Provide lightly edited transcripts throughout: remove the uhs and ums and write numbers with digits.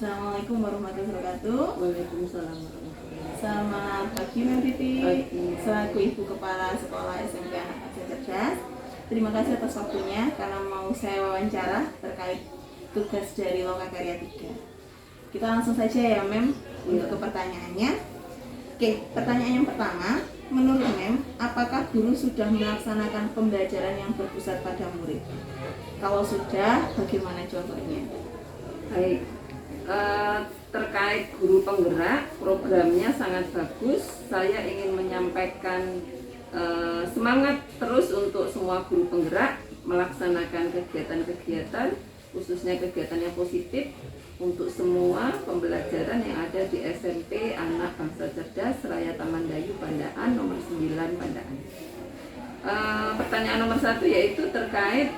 Assalamualaikum warahmatullahi wabarakatuh. Waalaikumsalam warahmatullahi wabarakatuh. Selamat pagi Mbak Titi. Pagi. Selaku Ibu Kepala Sekolah SMP Anak Bangsa Cerdas, terima kasih atas waktunya karena mau saya wawancara terkait tugas dari Loka Karya 3. Kita langsung saja ya Mem untuk ke pertanyaannya. Oke, pertanyaan yang pertama, menurut Mem, apakah guru sudah melaksanakan pembelajaran yang berpusat pada murid? Kalau sudah, bagaimana contohnya? Baik, terkait guru penggerak, programnya sangat bagus. Saya ingin menyampaikan semangat terus untuk semua guru penggerak melaksanakan kegiatan-kegiatan, khususnya kegiatan yang positif untuk semua pembelajaran yang ada di SMP Anak Bangsa Cerdas Raya Taman Dayu Pandaan nomor 9 Pandaan. Pertanyaan nomor 1 yaitu terkait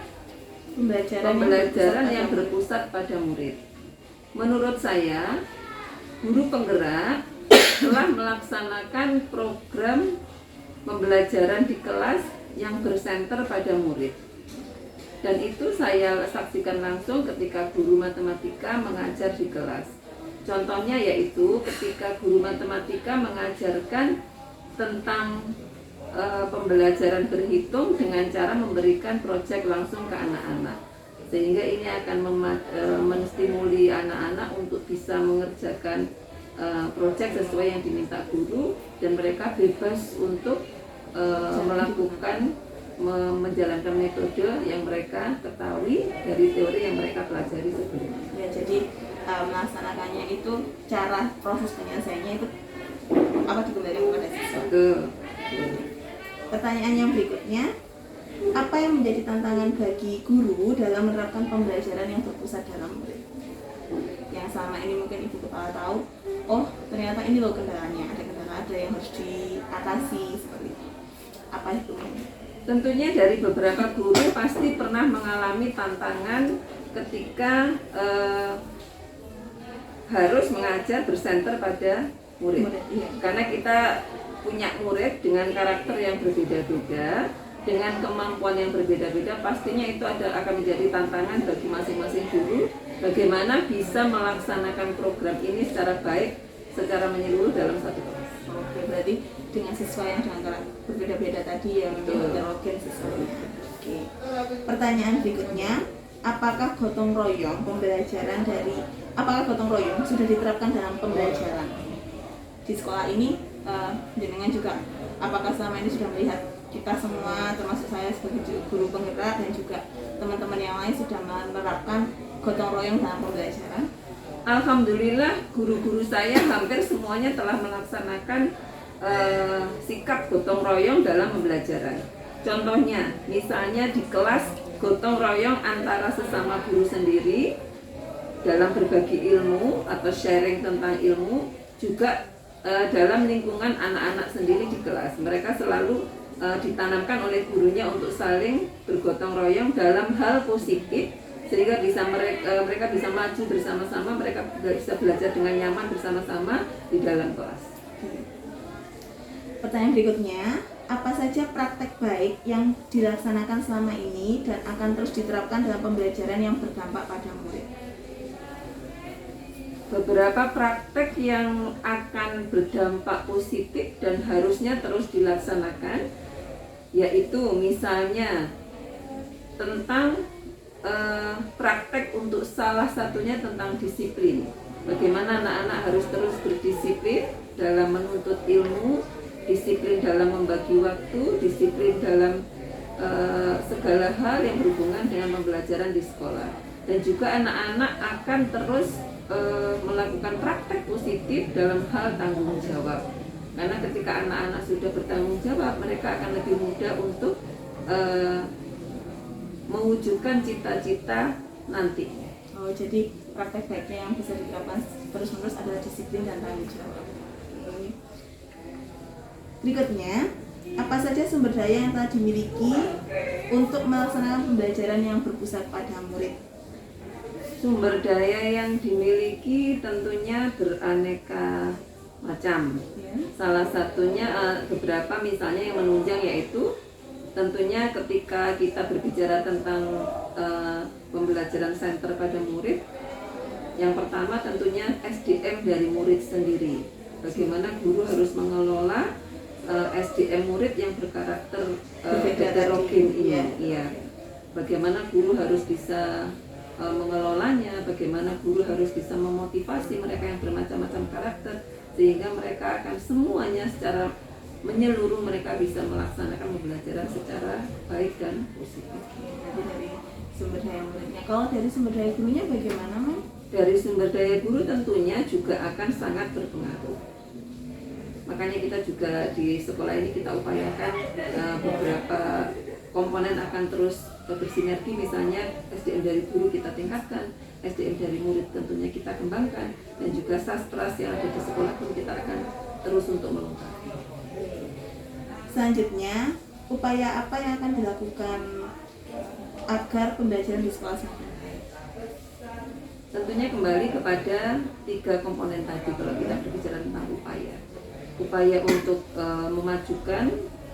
pembelajaran yang berpusat pada murid. Menurut saya, guru penggerak telah melaksanakan program pembelajaran di kelas yang bersenter pada murid. Dan itu saya saksikan langsung ketika guru matematika mengajar di kelas. Contohnya yaitu ketika guru matematika mengajarkan tentang pembelajaran berhitung dengan cara memberikan proyek langsung ke anak-anak, sehingga ini akan menstimuli anak-anak untuk bisa mengerjakan proyek sesuai yang diminta guru, dan mereka bebas untuk melakukan menjalankan metode yang mereka ketahui dari teori yang mereka pelajari sebelumnya. Ya, jadi melaksanakannya itu cara proses penyelesaiannya itu dikembalikan kepada siswa. Pertanyaan yang berikutnya, apa yang menjadi tantangan bagi guru dalam menerapkan pembelajaran yang berpusat dalam murid? Yang selama ini mungkin Ibu Kepala tahu, oh ternyata ini loh kendalanya, ada yang harus diatasi seperti itu. Apa itu? Tentunya dari beberapa guru pasti pernah mengalami tantangan ketika harus mengajar bersenter pada murid. Iya. Karena kita punya murid dengan karakter yang berbeda-beda, dengan kemampuan yang berbeda-beda, pastinya itu akan menjadi tantangan bagi masing-masing guru bagaimana bisa melaksanakan program ini secara baik, secara menyeluruh dalam satu kelas. Oke, berarti dengan siswa yang dengan karakter berbeda-beda tadi yang heterogen siswanya. Oke. Pertanyaan berikutnya, apakah gotong royong sudah diterapkan dalam pembelajaran di sekolah ini? Jenengan juga apakah selama ini sudah melihat kita semua, termasuk saya sebagai guru penggerak dan juga teman-teman yang lain sudah menerapkan gotong royong dalam pembelajaran? Alhamdulillah, guru-guru saya hampir semuanya telah melaksanakan sikap gotong royong dalam pembelajaran. Contohnya, misalnya di kelas gotong royong antara sesama guru sendiri dalam berbagi ilmu atau sharing tentang ilmu, juga dalam lingkungan anak-anak sendiri di kelas. Mereka selalu ditanamkan oleh gurunya untuk saling bergotong royong dalam hal positif, sehingga mereka bisa maju bersama-sama, mereka bisa belajar dengan nyaman bersama-sama di dalam kelas. Pertanyaan berikutnya, apa saja praktek baik yang dilaksanakan selama ini dan akan terus diterapkan dalam pembelajaran yang berdampak pada murid? Beberapa praktek yang akan berdampak positif dan harusnya terus dilaksanakan, yaitu misalnya tentang praktek untuk salah satunya tentang disiplin. Bagaimana anak-anak harus terus berdisiplin dalam menuntut ilmu, disiplin dalam membagi waktu, disiplin dalam segala hal yang berhubungan dengan pembelajaran di sekolah. Dan juga anak-anak akan terus melakukan praktek positif dalam hal tanggung jawab. Karena ketika anak-anak sudah bertanggung jawab, mereka akan lebih mudah untuk mewujudkan cita-cita nanti. Oh, jadi praktek baiknya yang bisa diterapkan terus-menerus adalah disiplin dan tanggung jawab. Berikutnya, apa saja sumber daya yang telah dimiliki untuk melaksanakan pembelajaran yang berpusat pada murid? Sumber daya yang dimiliki tentunya beraneka macam. Salah satunya beberapa misalnya yang menunjang, yaitu tentunya ketika kita berbicara tentang pembelajaran center pada murid, Yang pertama tentunya SDM dari murid sendiri. Bagaimana guru harus mengelola SDM murid yang berkarakter heterogen ini. Iya. Bagaimana guru harus bisa mengelolanya, bagaimana guru harus bisa memotivasi mereka yang bermacam-macam karakter, sehingga mereka akan semuanya secara menyeluruh mereka bisa melaksanakan pembelajaran secara baik dan positif. Jadi dari sumber daya muridnya. Kalau dari sumber daya gurunya bagaimana, Mem? Dari sumber daya guru tentunya juga akan sangat berpengaruh. Makanya kita juga di sekolah ini kita upayakan beberapa komponen akan terus bersinergi, misalnya SDM dari guru kita tingkatkan, SDM dari murid tentunya kita kembangkan, dan juga sastras yang ada di sekolah pun kita akan terus untuk melengkapi. Selanjutnya, upaya apa yang akan dilakukan agar pembelajaran di sekolah semakin baik? Tentunya kembali kepada 3 komponen tadi kalau kita berbicara tentang upaya. Upaya untuk memajukan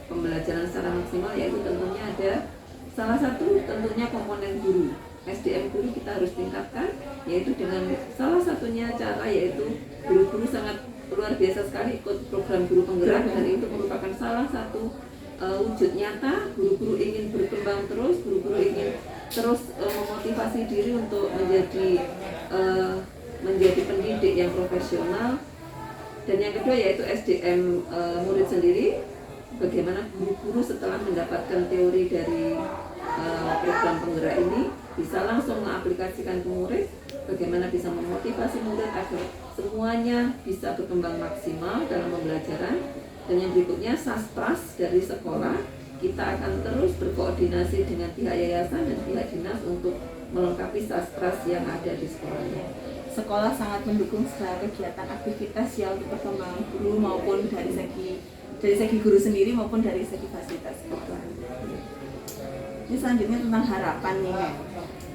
pembelajaran secara maksimal, yaitu tentunya ada salah satu tentunya komponen guru. SDM guru kita harus tingkatkan, yaitu dengan salah satunya cara yaitu guru-guru sangat luar biasa sekali ikut program guru penggerak, dan itu merupakan salah satu wujud nyata guru-guru ingin berkembang terus, guru-guru ingin terus memotivasi diri untuk menjadi pendidik yang profesional. Dan yang kedua yaitu SDM murid sendiri, bagaimana guru-guru setelah mendapatkan teori dari program penggerak ini bisa langsung mengaplikasikan ke murid, bagaimana bisa memotivasi murid agar semuanya bisa berkembang maksimal dalam pembelajaran. Dan yang berikutnya sastras dari sekolah, kita akan terus berkoordinasi dengan pihak yayasan dan pihak dinas untuk melengkapi sastras yang ada di sekolahnya. Sekolah sangat mendukung segala kegiatan aktivitas yang untuk perkembangan guru maupun dari segi guru sendiri maupun dari segi fasilitas sekolah. Ini selanjutnya tentang harapan nih.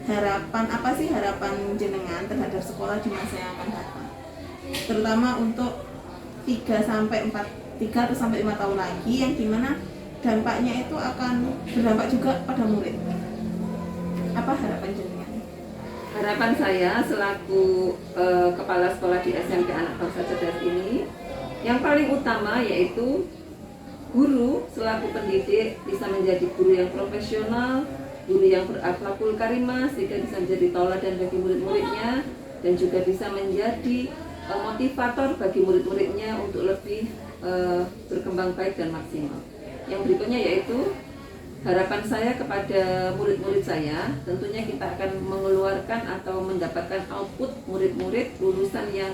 Harapan apa sih harapan jenengan terhadap sekolah di masa yang akan datang? Terutama untuk 3 atau sampai 5 tahun lagi, yang dimana dampaknya itu akan berdampak juga pada murid. Apa harapan jenengan? Harapan saya selaku kepala sekolah di SMP Anak Bangsa Cerdas ini, yang paling utama yaitu guru selaku pendidik bisa menjadi guru yang profesional, guru yang berakhlakul karimah, sehingga bisa menjadi tauladan bagi murid-muridnya, dan juga bisa menjadi motivator bagi murid-muridnya untuk lebih berkembang baik dan maksimal. Yang berikutnya yaitu harapan saya kepada murid-murid saya, tentunya kita akan mengeluarkan atau mendapatkan output murid-murid lulusan yang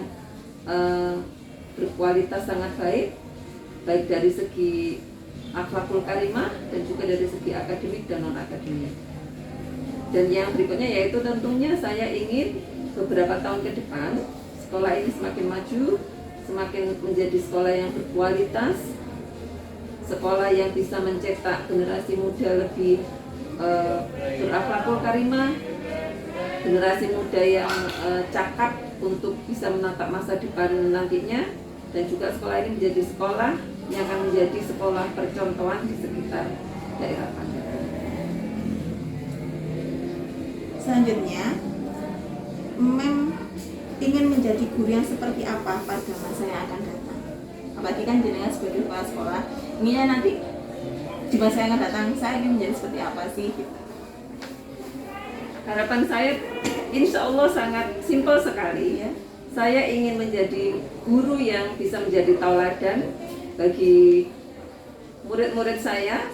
berkualitas sangat baik, baik dari segi akhlakul karimah dan juga dari segi akademik dan non-akademik. Dan yang berikutnya yaitu tentunya saya ingin beberapa tahun ke depan sekolah ini semakin maju, semakin menjadi sekolah yang berkualitas, sekolah yang bisa mencetak generasi muda lebih berakhlakul karimah, generasi muda yang cakap untuk bisa menatap masa depan nantinya, dan juga sekolah ini menjadi sekolah yang akan menjadi sekolah percontohan di sekitar daerah Pandeglang. Selanjutnya, Mem ingin menjadi guru yang seperti apa pada masa yang akan datang? Apalagi kan jenengan sebagai kepala sekolah, inginnya nanti di masa yang akan datang saya ingin menjadi seperti apa sih? Harapan saya insya Allah sangat simpel sekali ya. Saya ingin menjadi guru yang bisa menjadi tauladan bagi murid-murid saya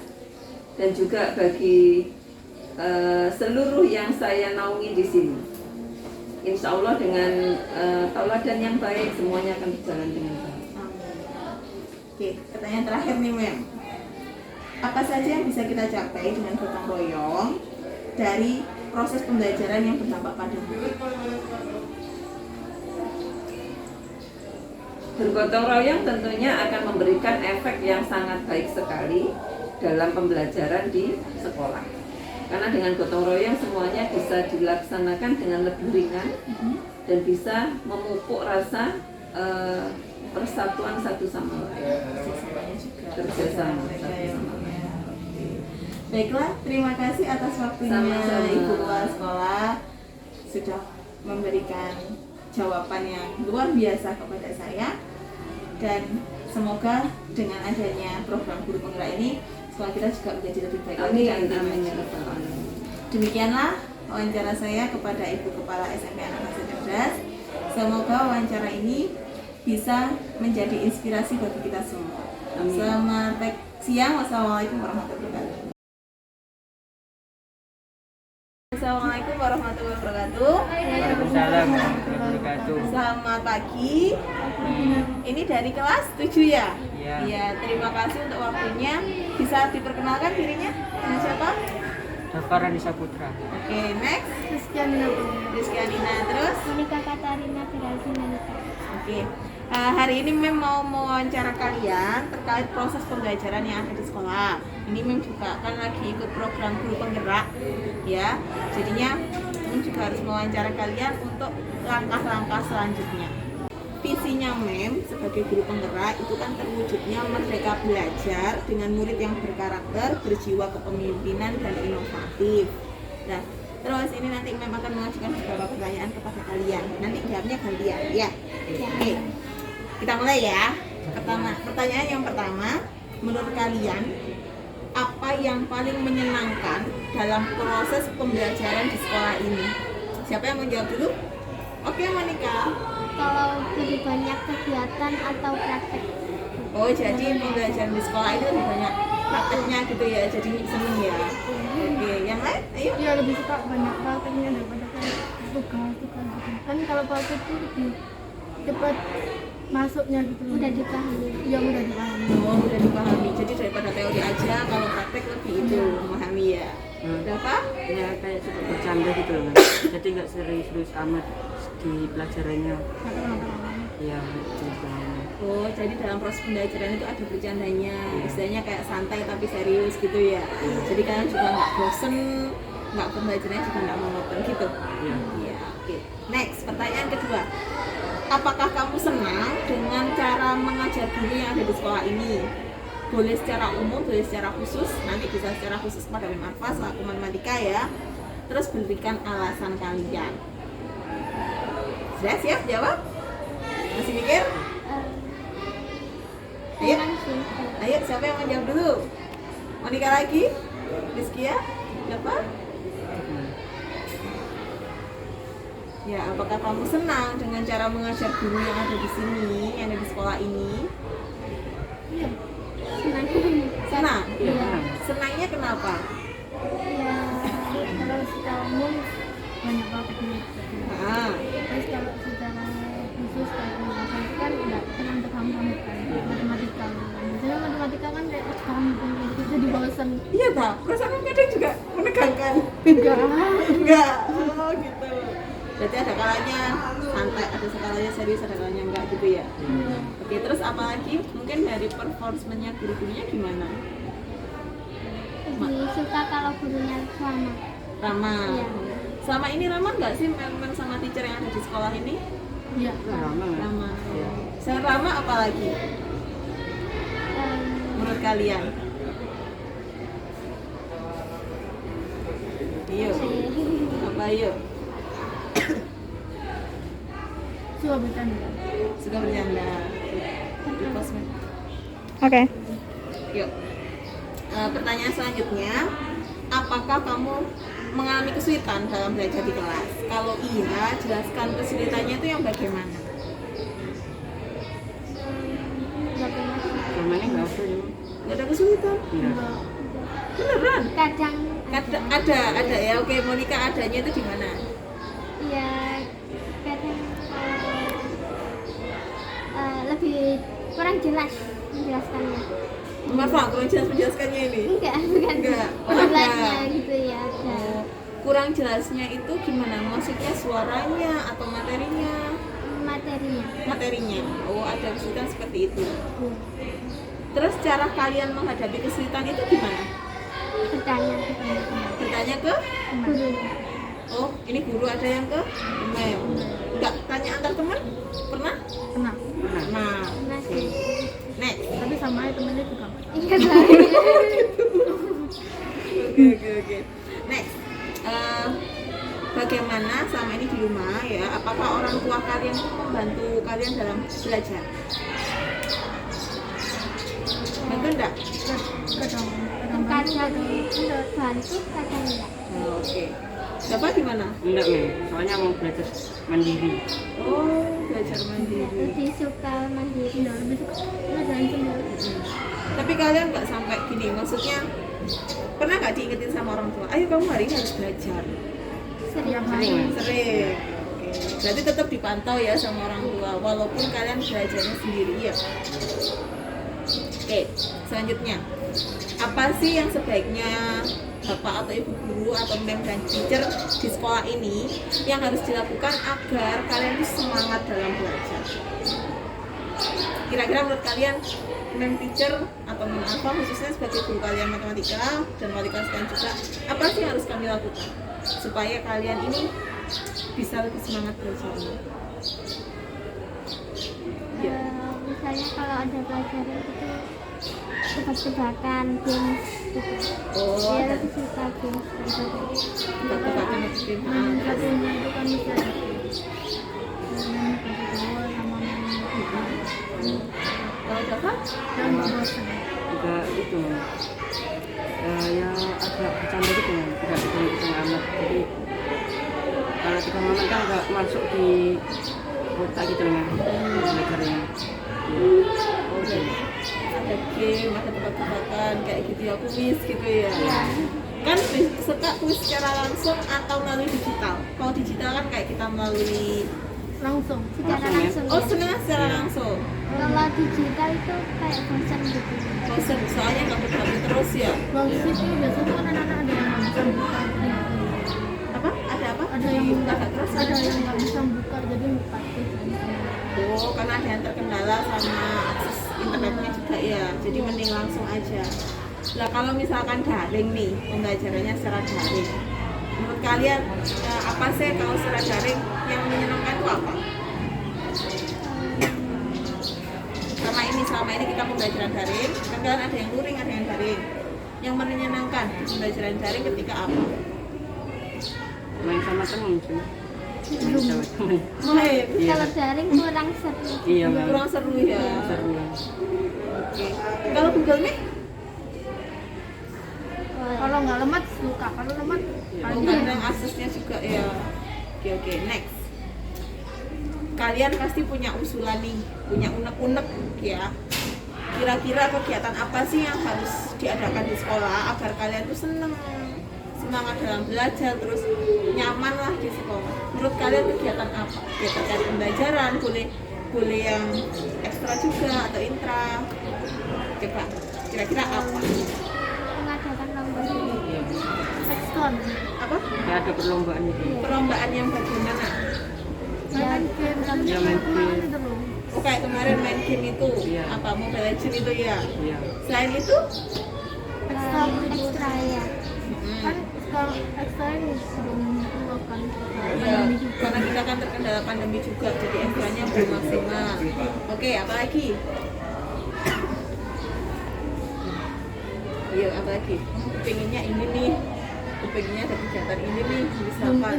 dan juga bagi seluruh yang saya naungi di sini. Insya Allah dengan tauladan yang baik semuanya akan berjalan dengan baik. Oke, pertanyaan terakhir nih Mem. Apa saja yang bisa kita capai dengan gotong royong dari proses pembelajaran yang berdampak pada murid? Bergotong royong tentunya akan memberikan efek yang sangat baik sekali dalam pembelajaran di sekolah. Karena dengan gotong royong semuanya bisa dilaksanakan dengan lebih ringan dan bisa memupuk rasa persatuan satu sama lain. Kerjasama satu sama lain. Baiklah, terima kasih atas waktunya Sama-sama. Ibu Kepala Sekolah sudah memberikan jawaban yang luar biasa kepada saya, dan semoga dengan adanya program guru penggerak ini sekolah kita juga menjadi lebih baik lagi dan lebih maju. Demikianlah wawancara saya kepada Ibu Kepala SMP Anak Bangsa Cerdas. Semoga wawancara ini bisa menjadi inspirasi bagi kita semua. Amin. Selamat siang. Wassalamualaikum warahmatullahi wabarakatuh. Assalamualaikum warahmatullahi wabarakatuh. Waalaikumsalam warahmatullahi wabarakatuh. Selamat pagi. Ini dari kelas 7 ya? Iya. Iya, terima kasih untuk waktunya. Bisa diperkenalkan dirinya dengan siapa? Dafar Anissa Putra. Oke, next. Rizkianina Rizkianina, terus? Monika Katarina Geraldine Monika. Oke. Hari ini Mem mau mewawancara kalian terkait proses pembelajaran yang ada di sekolah. Ini Mem juga kan lagi ikut program guru penggerak, ya. Jadinya Mem juga harus mewawancara kalian untuk langkah-langkah selanjutnya. Visinya Mem sebagai guru penggerak itu kan terwujudnya merdeka belajar dengan murid yang berkarakter, berjiwa kepemimpinan dan inovatif. Nah, terus ini nanti Mem akan mengajukan beberapa pertanyaan kepada kalian. Nanti jawabnya gantian, ya. Oke. Kita mulai ya. Pertanyaan yang pertama, menurut kalian apa yang paling menyenangkan dalam proses pembelajaran di sekolah ini? Siapa yang mau jawab dulu? Oke, Monika. Kalau lebih banyak kegiatan atau praktek. Oh, jadi pembelajaran di sekolah itu lebih banyak prakteknya gitu ya, jadi seneng ya. Oke, yang lain? Ayo. Ya lebih suka banyak prakteknya daripada kayak tugas gitu. Kan kalau praktek itu lebih cepat masuknya gitu. Udah dipahami. Ya udah dipahami. Oh, udah dipahami. Jadi daripada teori aja, kalau praktek lebih itu memahami ya. Berapa? Ya kayak suka bercanda gitu loh. Jadi nggak serius-serius amat di pelajarannya. Ya gitu. Oh, jadi dalam proses pembelajaran itu ada bercandanya, istilahnya kayak santai tapi serius gitu ya. Jadi kalian juga nggak bosen, nggak pembelajarannya juga nggak monoton gitu. Iya. Iya, oke. Next, pertanyaan kedua. Apakah kamu senang dengan cara mengajar guru yang ada di sekolah ini? Boleh secara umum, boleh secara khusus. Nanti bisa secara khusus pada Mem Arfa selaku matematika ya. Terus berikan alasan kalian. Sudah siap jawab? Masih mikir? Ayo. Senang sih. Ayo, siapa yang mau jawab dulu? Monika lagi? Rizkia? Siapa? Ya, apakah kamu senang dengan cara mengajar guru yang ada di sini, yang ada di sekolah ini? Iya. Senang. Senang? Iya. Iya. Senangnya kenapa? Ya kalau secara umum banyak prakteknya. Nah, Terus kalau secara khusus kayak mengajar itu kan nggak tenang terpaham kan matematika. Biasanya matematika kan kayak gampang gitu jadi bosan. iya tak? Perasaan kadang juga menegangkan. Enggak. Oh gitu. Berarti ada kalanya santai, ada kalanya serius, ada kalanya enggak gitu ya. Oke, terus apalagi mungkin dari performance-nya guru-gurunya gimana? Lebih suka kalau gurunya sama. Ramah. Iya. Selama ini ramah nggak sih memang sama teacher yang ada di sekolah ini? Iya. Ramah. Ramah. Iya. Selain ramah apalagi menurut kalian? Iya. Apa yuk? Suka bercanda. Suka bercanda. Oke. Yuk. Pertanyaan selanjutnya, apakah kamu mengalami kesulitan dalam belajar di kelas? Kalau iya, jelaskan kesulitannya itu yang bagaimana? Selama ini nggak ada ya. Nggak ada kesulitan? Iya. Beneran? Kadang Ada ya. Oke, Monika adanya itu di mana? ya kadang lebih kurang jelas menjelaskannya. Maaf, kurang jelas menjelaskannya ini. Bukan Enggak. jelasnya Enggak. gitu ya. Ada. Oh, kurang jelasnya itu gimana? Maksudnya suaranya atau materinya? Materinya. Materinya. Oh, ada kesulitan seperti itu. Terus cara kalian menghadapi kesulitan itu gimana? Bertanya Bertanya ke? guru. Oh, ini guru ada yang ke? Mem. Enggak tanya antar teman? Pernah? Pernah. Nah, Masih. next. Tapi sama aja temennya juga. Iya. Oke. Next. Bagaimana selama ini di rumah ya apakah orang tua kalian itu membantu kalian dalam belajar? Bantu enggak? Kadang bantu, kadang enggak. Oke. Bapak gimana? Enggak Mem, soalnya mau belajar mandiri. Oh, belajar mandiri. Lebih suka mandiri, lebih suka belajarin sendiri. Tapi kalian nggak sampai gini, maksudnya pernah nggak diingetin sama orang tua? Ayo kamu hari ini harus belajar. Sering. Sering. Oke. Berarti tetap dipantau ya sama orang tua, walaupun kalian belajarnya sendiri ya. Oke, selanjutnya apa sih yang sebaiknya bapak atau ibu guru atau mem dan teacher di sekolah ini yang harus dilakukan agar kalian itu semangat dalam belajar? Kira-kira menurut kalian mem teacher atau mem alpha khususnya sebagai guru kalian matematika dan wali kelas kalian juga, apa sih yang harus kami lakukan supaya kalian ini bisa lebih semangat belajarnya? Ya. Misalnya kalau ada pelajaran itu tebak-tebakan, games gitu. Oh, Dia ada lebih suka games. tebak-tebakan lebih Satunya itu kan bisa sama kalau dapat dan bosan. Juga itu Mem, ya agak bercanda gitu Mem, tidak hitung amat. Jadi kalau kita ngomong kan nggak masuk di otak gitu Mem, belajarnya. Oke. Ada game, ada tebak-tebakan kayak gitu ya, kuis gitu ya. Kan suka kuis secara langsung atau melalui digital. Kalau digital kan kayak kita melalui Secara Langsung, langsung. oh seneng secara langsung. Kalau digital itu kayak bosan gitu. Bosen soalnya nggak berhenti terus ya. Bagus itu biasanya kan anak-anak ada yang nggak bisa buka. Apa? Ada apa? Ada yang agak keras. ada yang nggak bisa buka jadi buka Oh, karena ada yang terkendala sama akses internetnya juga ya. Jadi mending langsung aja. Nah kalau misalkan daring nih, pembelajarannya secara daring, menurut kalian apa sih kalau secara daring yang menyenangkan itu apa? Selama ini kita pembelajaran daring, kan kalian ada yang luring, ada yang daring. Yang menyenangkan di pembelajaran daring ketika apa? Main sama temen sih. Main sama temen. Main. Iya. Kalau daring kurang seru. Iya Mem, Kurang seru ya. seru. Oke. Kalau Google Meet? Kalau nggak lemot suka, kalau lemot Oh, kadang aksesnya juga ya. Oke, next. Kalian pasti punya usulan nih, punya unek-unek ya. Kira-kira kegiatan apa sih yang harus diadakan di sekolah agar kalian tuh seneng, semangat dalam belajar, terus nyaman lah di sekolah. Menurut kalian kegiatan apa? Ya terkait pembelajaran, boleh yang ekstra juga atau intra. Coba, kira-kira apa? mengadakan lomba Iya. ekskon. Apa? Kayak ada perlombaan gitu. Perlombaan yang bagaimana? Main game dan Iya, main game. itu loh. Oh kayak kemarin main game itu, Iya. apa Mobile Legends itu ya. Iya. Selain itu, Ekstra ya. Kan sekarang ekstra ini belum melakukan ya, pandemi juga. karena kita kan terkendala pandemi juga, jadi ekstranya belum maksimal. Oke, apa lagi? Iya, apa lagi? Pengennya ini nih, pengennya ada kegiatan ini nih, misalkan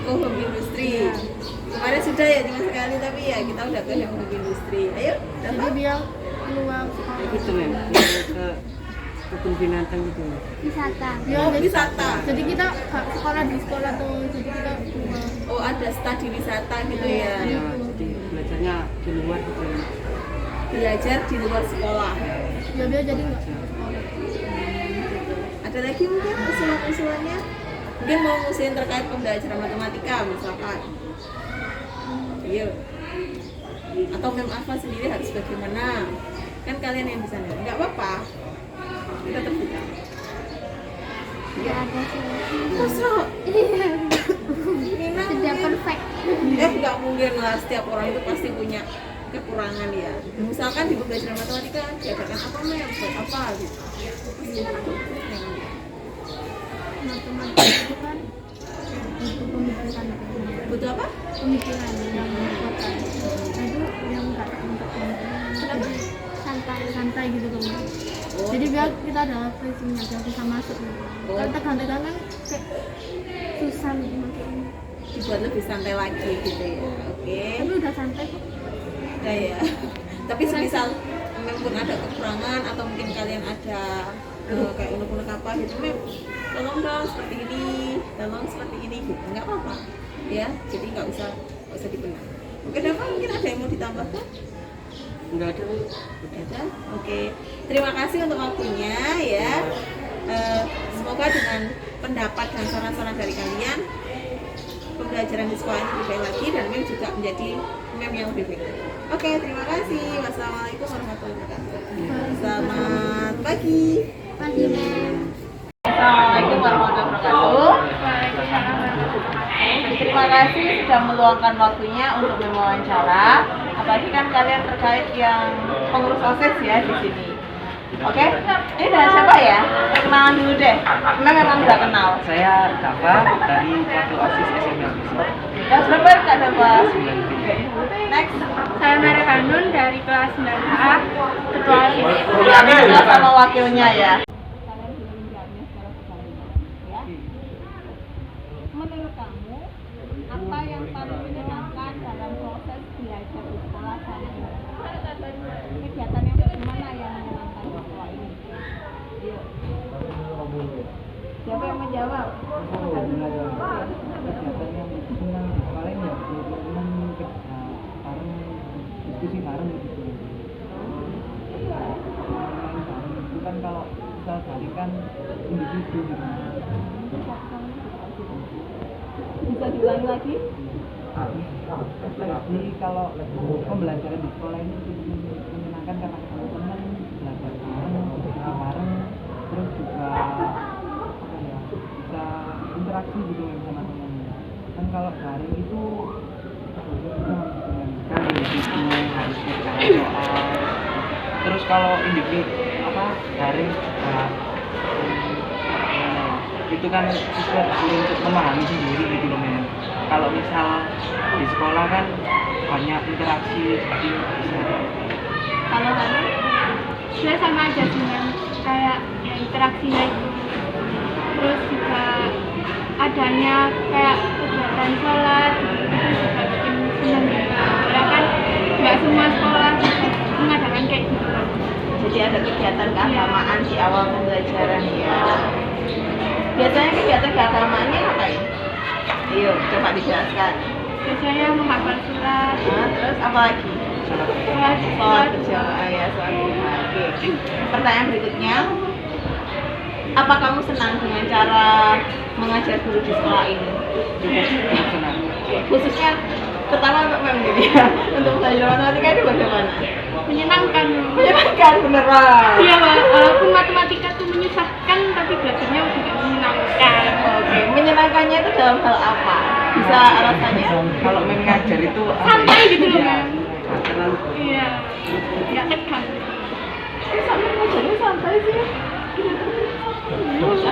oh home industri. Kemarin sudah ya cuma sekali, tapi ya kita udah ke home industri. Ayo, Jadi apa? dia keluar sekolah. Kayak gitu Mem, ke kebun binatang gitu. Wisata. Ya, wisata. Jadi kita nggak sekolah di sekolah tuh, jadi kita keluar. Oh ada studi wisata gitu ya. Ya, jadi belajarnya di luar gitu. Belajar di luar sekolah. Ya dia jadi nggak sekolah. Ada lagi mungkin usulan-usulannya? Mungkin mau ngusin terkait pembelajaran matematika misalkan. Iya. Atau mem alpha sendiri harus bagaimana? Kan kalian yang bisa nih. Nggak apa-apa. Kita terbuka. Nggak ada solusi. Kosro. Iya. Nina Sudah mungkin. perfect. Nggak mungkin lah. Setiap orang itu pasti punya kekurangan ya. Misalkan di pembelajaran matematika diadakan apa mem? Buat apa gitu. Matematika itu kan butuh pemikiran. Butuh apa? Pemikiran yang kota. Nah itu yang nggak untuk Kenapa? santai gitu loh. Oh, Jadi biar kita ada frekuensinya biar bisa masuk gitu. Oh. Kalau tegang-tegang kan kayak susah gitu masuknya. dibuat lebih santai lagi gitu ya. Oke. Tapi udah santai kok. Nah, ya. Tapi semisal memang ada kekurangan atau mungkin kalian ada kayak unek-unek apa gitu, Mem, tolong dong seperti ini, tolong seperti ini gitu, nggak apa-apa ya. Jadi nggak usah dibenar. Oke, Dava, mungkin ada yang mau ditambahkan? Enggak ada. Ada? Oke. Terima kasih untuk waktunya ya. Semoga dengan pendapat dan saran-saran dari kalian pembelajaran di sekolah ini lebih baik lagi dan Mem juga menjadi Mem yang lebih baik. Oke, terima kasih. Wassalamualaikum warahmatullahi wabarakatuh. Selamat pagi. Pagi, Mem. Assalamualaikum warahmatullahi wabarakatuh. Terima kasih sudah meluangkan waktunya untuk mewawancara. Apalagi kan kalian terkait yang pengurus OSIS ya di sini. Oke, ini dengan siapa ya? Perkenalan dulu deh. Memang udah kenal. Saya Dava dari wakil OSIS SMP Besok. Kelas berapa Kak Dava? 9. Next. Saya Mereka Hanun dari kelas 9A, ketua OSIS. Kita sama wakilnya ya. Menurut kamu, apa yang paling menyenangkan dalam proses belajar di sekolah saat ini? Kegiatan yang bagaimana yang menyenangkan di sekolah ini? Siapa yang menjawab? Kegiatan yang senang paling ya teman bareng diskusi bareng gitu. Itu kan kalau kita bandingkan individu gitu. Bisa diulangi lagi? Jadi kalau pembelajaran di sekolah ini menyenangkan karena ketemu teman, belajar bareng, terus juga apa ya, bisa interaksi gitu sama teman. Kan kalau daring itu kan individu harus ngerjain soal. Terus kalau individu daring itu kan siswa untuk memahami sendiri gitu loh men. Kalau misal di sekolah kan banyak interaksi seperti bisa. Kalau kamu? Saya sama aja sih, Mem. Kayak ya, interaksinya itu. Terus juga adanya kayak kegiatan sholat itu juga bikin senang juga. Karena kan nggak semua sekolah bisa mengadakan kayak gitu. Jadi ada kegiatan keagamaan di awal pembelajaran ya. Biasanya kegiatan keagamaannya ngapain? Ayo, coba dijelaskan. Biasanya menghafal surat. Nah, terus apa lagi? Sholat berjamaah ya, sholat berjamaah. Oke. Pertanyaan berikutnya, apa kamu senang dengan cara mengajar guru di sekolah ini? Senang. Khususnya terutama untuk Mem gitu ya. Untuk belajar matematika itu bagaimana? Menyenangkan. Menyenangkan beneran. Iya, walaupun matematika tuh menyusahkan, tapi belajarnya juga menyenangkan. Oke, menyenangkannya itu dalam hal apa? Bisa alasannya? Kalau mengajar itu Santai gitu loh, Mem. terlalu Iya, nggak tegang. Sampai ngajarnya santai sih.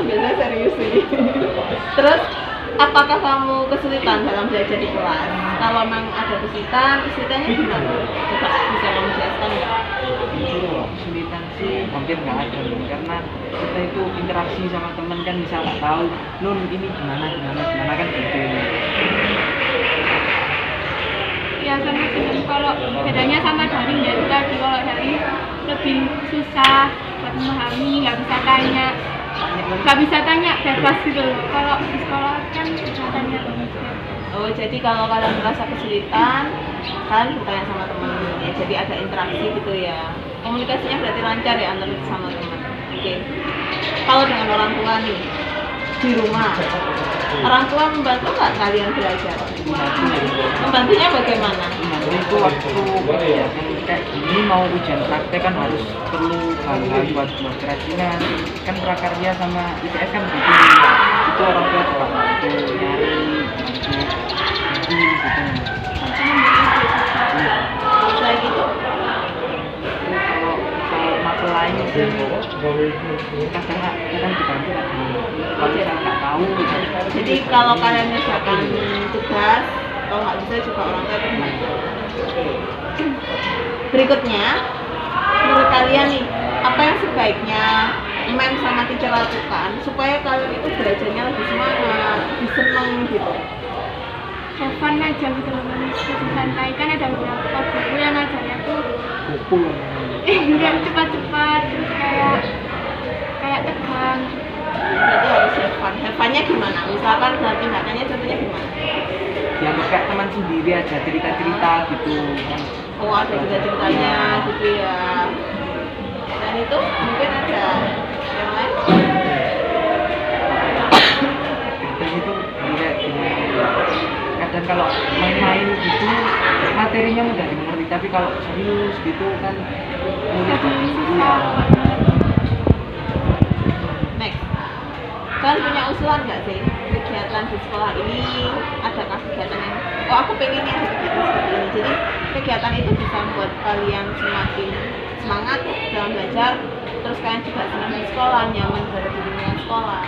Biasanya serius sih. Terus, apakah kamu kesulitan dalam belajar di kelas? Kalau memang ada kesulitannya gimana? Coba bisa kamu jelaskan nggak? kesulitan sih hampir nggak ada karena kita itu interaksi sama teman kan bisa nggak tahu nun ini gimana kan gitu. Ya sama sih, kalau bedanya sama daring ya itu tadi, kalau daring lebih susah buat memahami, nggak bisa tanya bebas gitu loh. Kalau di sekolah kan bisa tanya. Oh, jadi kalau kalian merasa kesulitan, kalian bertanya sama teman ya. Jadi ada interaksi gitu ya. Komunikasinya berarti lancar ya antara sama teman. Oke. Kalau dengan orang tua nih di rumah, orang tua membantu nggak kalian belajar? Membantunya bagaimana? Membantu itu waktu kayak gini mau ujian praktek kan harus perlu bahan buat kerajinan kan prakarya sama IPS kan begitu itu orang tua coba bantu nyari gitu. Selain itu, kalau mata lain sih kadang dibantu lagi kalau saya nggak tahu jadi kalau kalian mengerjakan tugas, kalau nggak bisa juga orang tua membantu. Berikutnya, menurut kalian nih, apa yang sebaiknya Mem sama teacher lakukan supaya kalian itu belajarnya lebih semangat, lebih seneng gitu? have fun aja gitu loh, lebih santai. Kan ada beberapa guru yang ngajarnya tuh Pukul. yang cepat-cepat, terus kayak tegang. Berarti harus have fun. Have fun-nya gimana? Misalkan dalam tindakannya contohnya gimana? Dianggap kayak teman sendiri aja, cerita-cerita gitu kan. Oh, ada juga ceritanya gitu ya. Dan itu mungkin ada yang lain? Dan itu kayak gini. Kadang kalau main-main gitu materinya mudah dimengerti, tapi kalau serius gitu kan mudah Jadi gitu susah ya. banget. Next. Kalian punya usulan nggak sih kegiatan di sekolah ini? Adakah kegiatan yang aku pengen ada kegiatan seperti ini, jadi kegiatan itu bisa membuat kalian semakin semangat dalam belajar, terus kalian juga senang di sekolah, nyaman berada di lingkungan sekolah.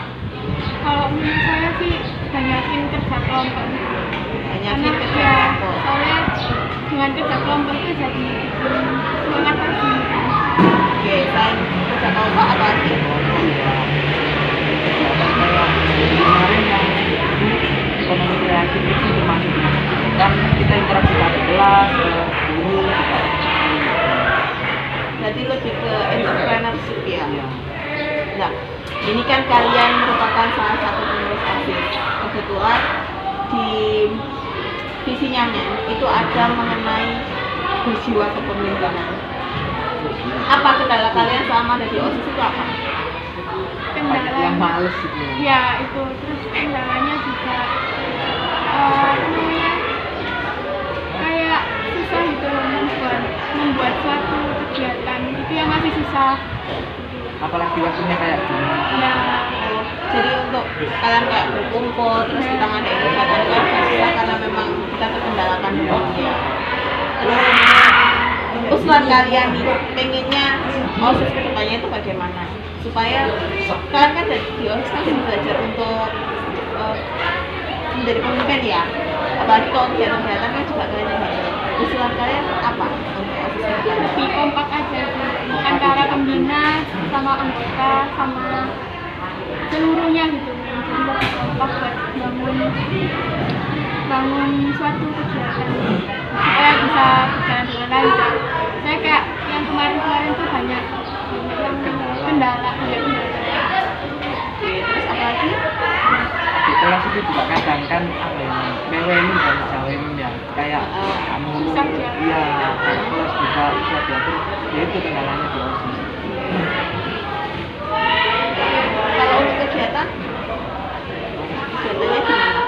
Kalau menurut saya sih banyakin kerja kelompok gitu. Banyakin Karena kerja ya, kelompok. soalnya dengan kerja kelompok itu jadi bikin semangat lagi. Oke, selain kerja kelompok apa lagi? Kegiatan kayak kemarin yang ekonomi kreatif itu termasuknya kan kita interaksi pada kelas, guru juga. Jadi lebih ke entrepreneurship ya. Iya. Nah, ini kan kalian merupakan salah satu pengurus OSIS. Kebetulan di visinya itu ada mengenai berjiwa kepemimpinan. Apa kendala kalian selama ada di OSIS itu apa? Banyak yang males gitu. Ya itu, terus kendalanya juga namanya kayak susah gitu loh membuat suatu kegiatan itu yang masih susah. Apalagi waktunya kayak gini. Ya Jadi untuk kalian kayak berkumpul terus kita ngadain kegiatan itu agak susah karena memang kita terkendalakan waktunya. Terus usulan kalian nih, pengennya OSIS kedepannya itu bagaimana? Supaya kalian kan di OSIS kan belajar untuk menjadi pemimpin ya. Apalagi kalau kegiatan-kegiatan kan juga kalian yang handle. Usulan kalian apa untuk OSIS kedepannya? lebih kompak aja sih antara pembina sama anggota sama seluruhnya gitu. Jadi lebih kompak buat bangun suatu kegiatan supaya bisa berjalan dengan lancar. Saya kayak yang kemarin-kemarin tuh banyak yang kendala. Oke, terus apa lagi? Di kelas itu juga kadang kan apa ya, mewenin dan jawenin ya, kayak kamu Susah ya. iya kelas juga bisa diatur, ya itu kendalanya di OSIS. Kalau untuk kegiatan, kegiatannya gimana?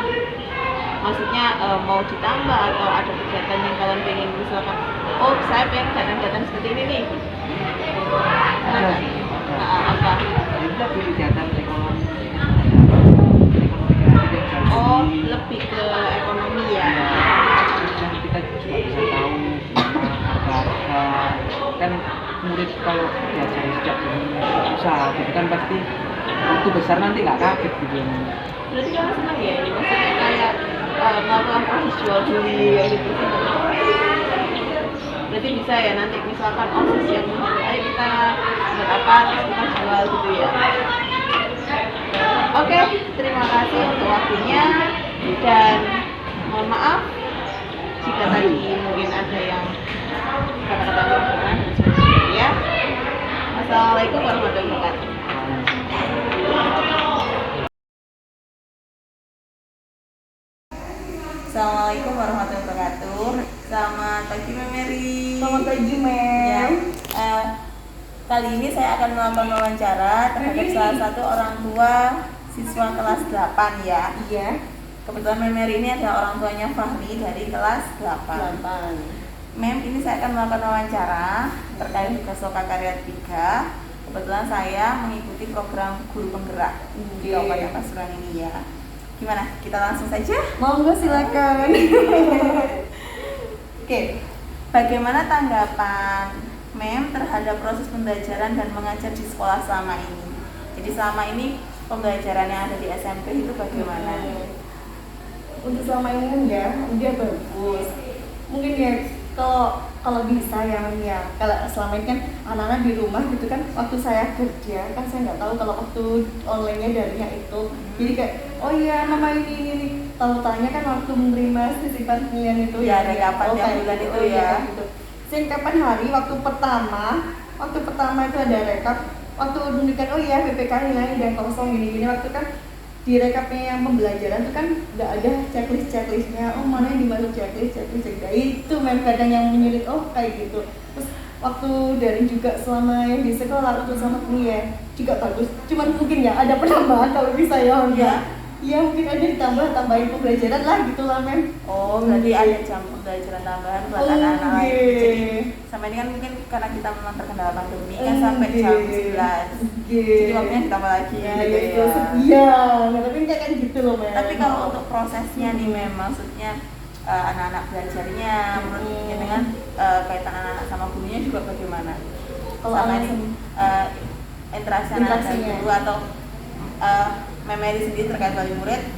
Maksudnya mau ditambah atau ada kegiatan yang kalian pengen misalkan, oh saya pengen kegiatan seperti ini nih. Ada nggak? Apa? Itu lebih kegiatan ekonomi kreatif yang Oh, jadi lebih ke ekonomi ya. yang kita juga bisa tahu harga-harga kan murid kalau diajari sejak dini usaha gitu kan pasti waktu besar nanti nggak kaget gitu. Berarti kalian senang ya ini? Maksudnya kayak melakukan proses jual beli kayak gitu. Berarti bisa ya nanti misalkan OSIS yang menyebut, ayo kita buat apa, terus kita jual gitu ya. Oke, terima kasih untuk waktunya dan mohon maaf jika tadi mungkin ada yang kata-kata berkenan dan sebagainya ya. Assalamualaikum warahmatullahi wabarakatuh. Assalamualaikum warahmatullahi wabarakatuh. Selamat pagi Mem Mary. Selamat pagi, Mem. Ya, kali ini saya akan melakukan wawancara terhadap salah satu orang tua siswa kelas 8 ya. Iya. Kebetulan Mem Mary ini adalah orang tuanya Fahri dari kelas 8. Mem, ini saya akan melakukan wawancara terkait tugas Loka Karya 3. Kebetulan saya mengikuti program guru penggerak di Kabupaten Pasuruan ini ya. Gimana? Kita langsung saja? Monggo silakan. Oke, bagaimana tanggapan Mem terhadap proses pembelajaran dan mengajar di sekolah selama ini? Jadi selama ini pembelajaran yang ada di SMP itu bagaimana? Untuk selama ini kan ya, dia bagus. Mungkin ya kalau kalau bisa ya kalau selama ini kan anak-anak di rumah gitu kan, waktu saya kerja kan saya nggak tahu kalau waktu online-nya darinya itu, jadi kayak oh iya mama ini tahu tanya kan waktu menerima titipan kalian itu Ya, ada kapan oh, tiap kayak bulan gitu, itu oh, ya. kayak gitu. Saya kapan hari waktu pertama itu ada rekap, waktu menunjukkan oh iya PPK nilainya udah kosong gini waktu kan di rekapnya yang pembelajaran itu kan nggak ada checklistnya, oh mana yang dimasuk checklist itu memang kadang yang menyulit, oh kayak gitu. Terus waktu daring juga selama yang di sekolah waktu sama kuliah juga bagus, cuman mungkin ya ada penambahan kalau bisa ya ya mungkin ada tambahin pembelajaran lah gitulah mem. Oh, berarti ada jam pembelajaran tambahan buat anak-anak lain. Jadi sama ini kan mungkin karena kita memang terkendala pandemi kan sampai jam 11. Jadi waktunya ditambah lagi ya, gitu ya. Iya, tapi kayak gitu loh mem. Tapi kalau untuk prosesnya nih mem, maksudnya anak-anak belajarnya menurutnya dengan kaitan anak-anak sama gurunya juga bagaimana? Kalau sama anak ini interaksi anak dan interaksinya. guru atau Memeri sendiri terkait wali murid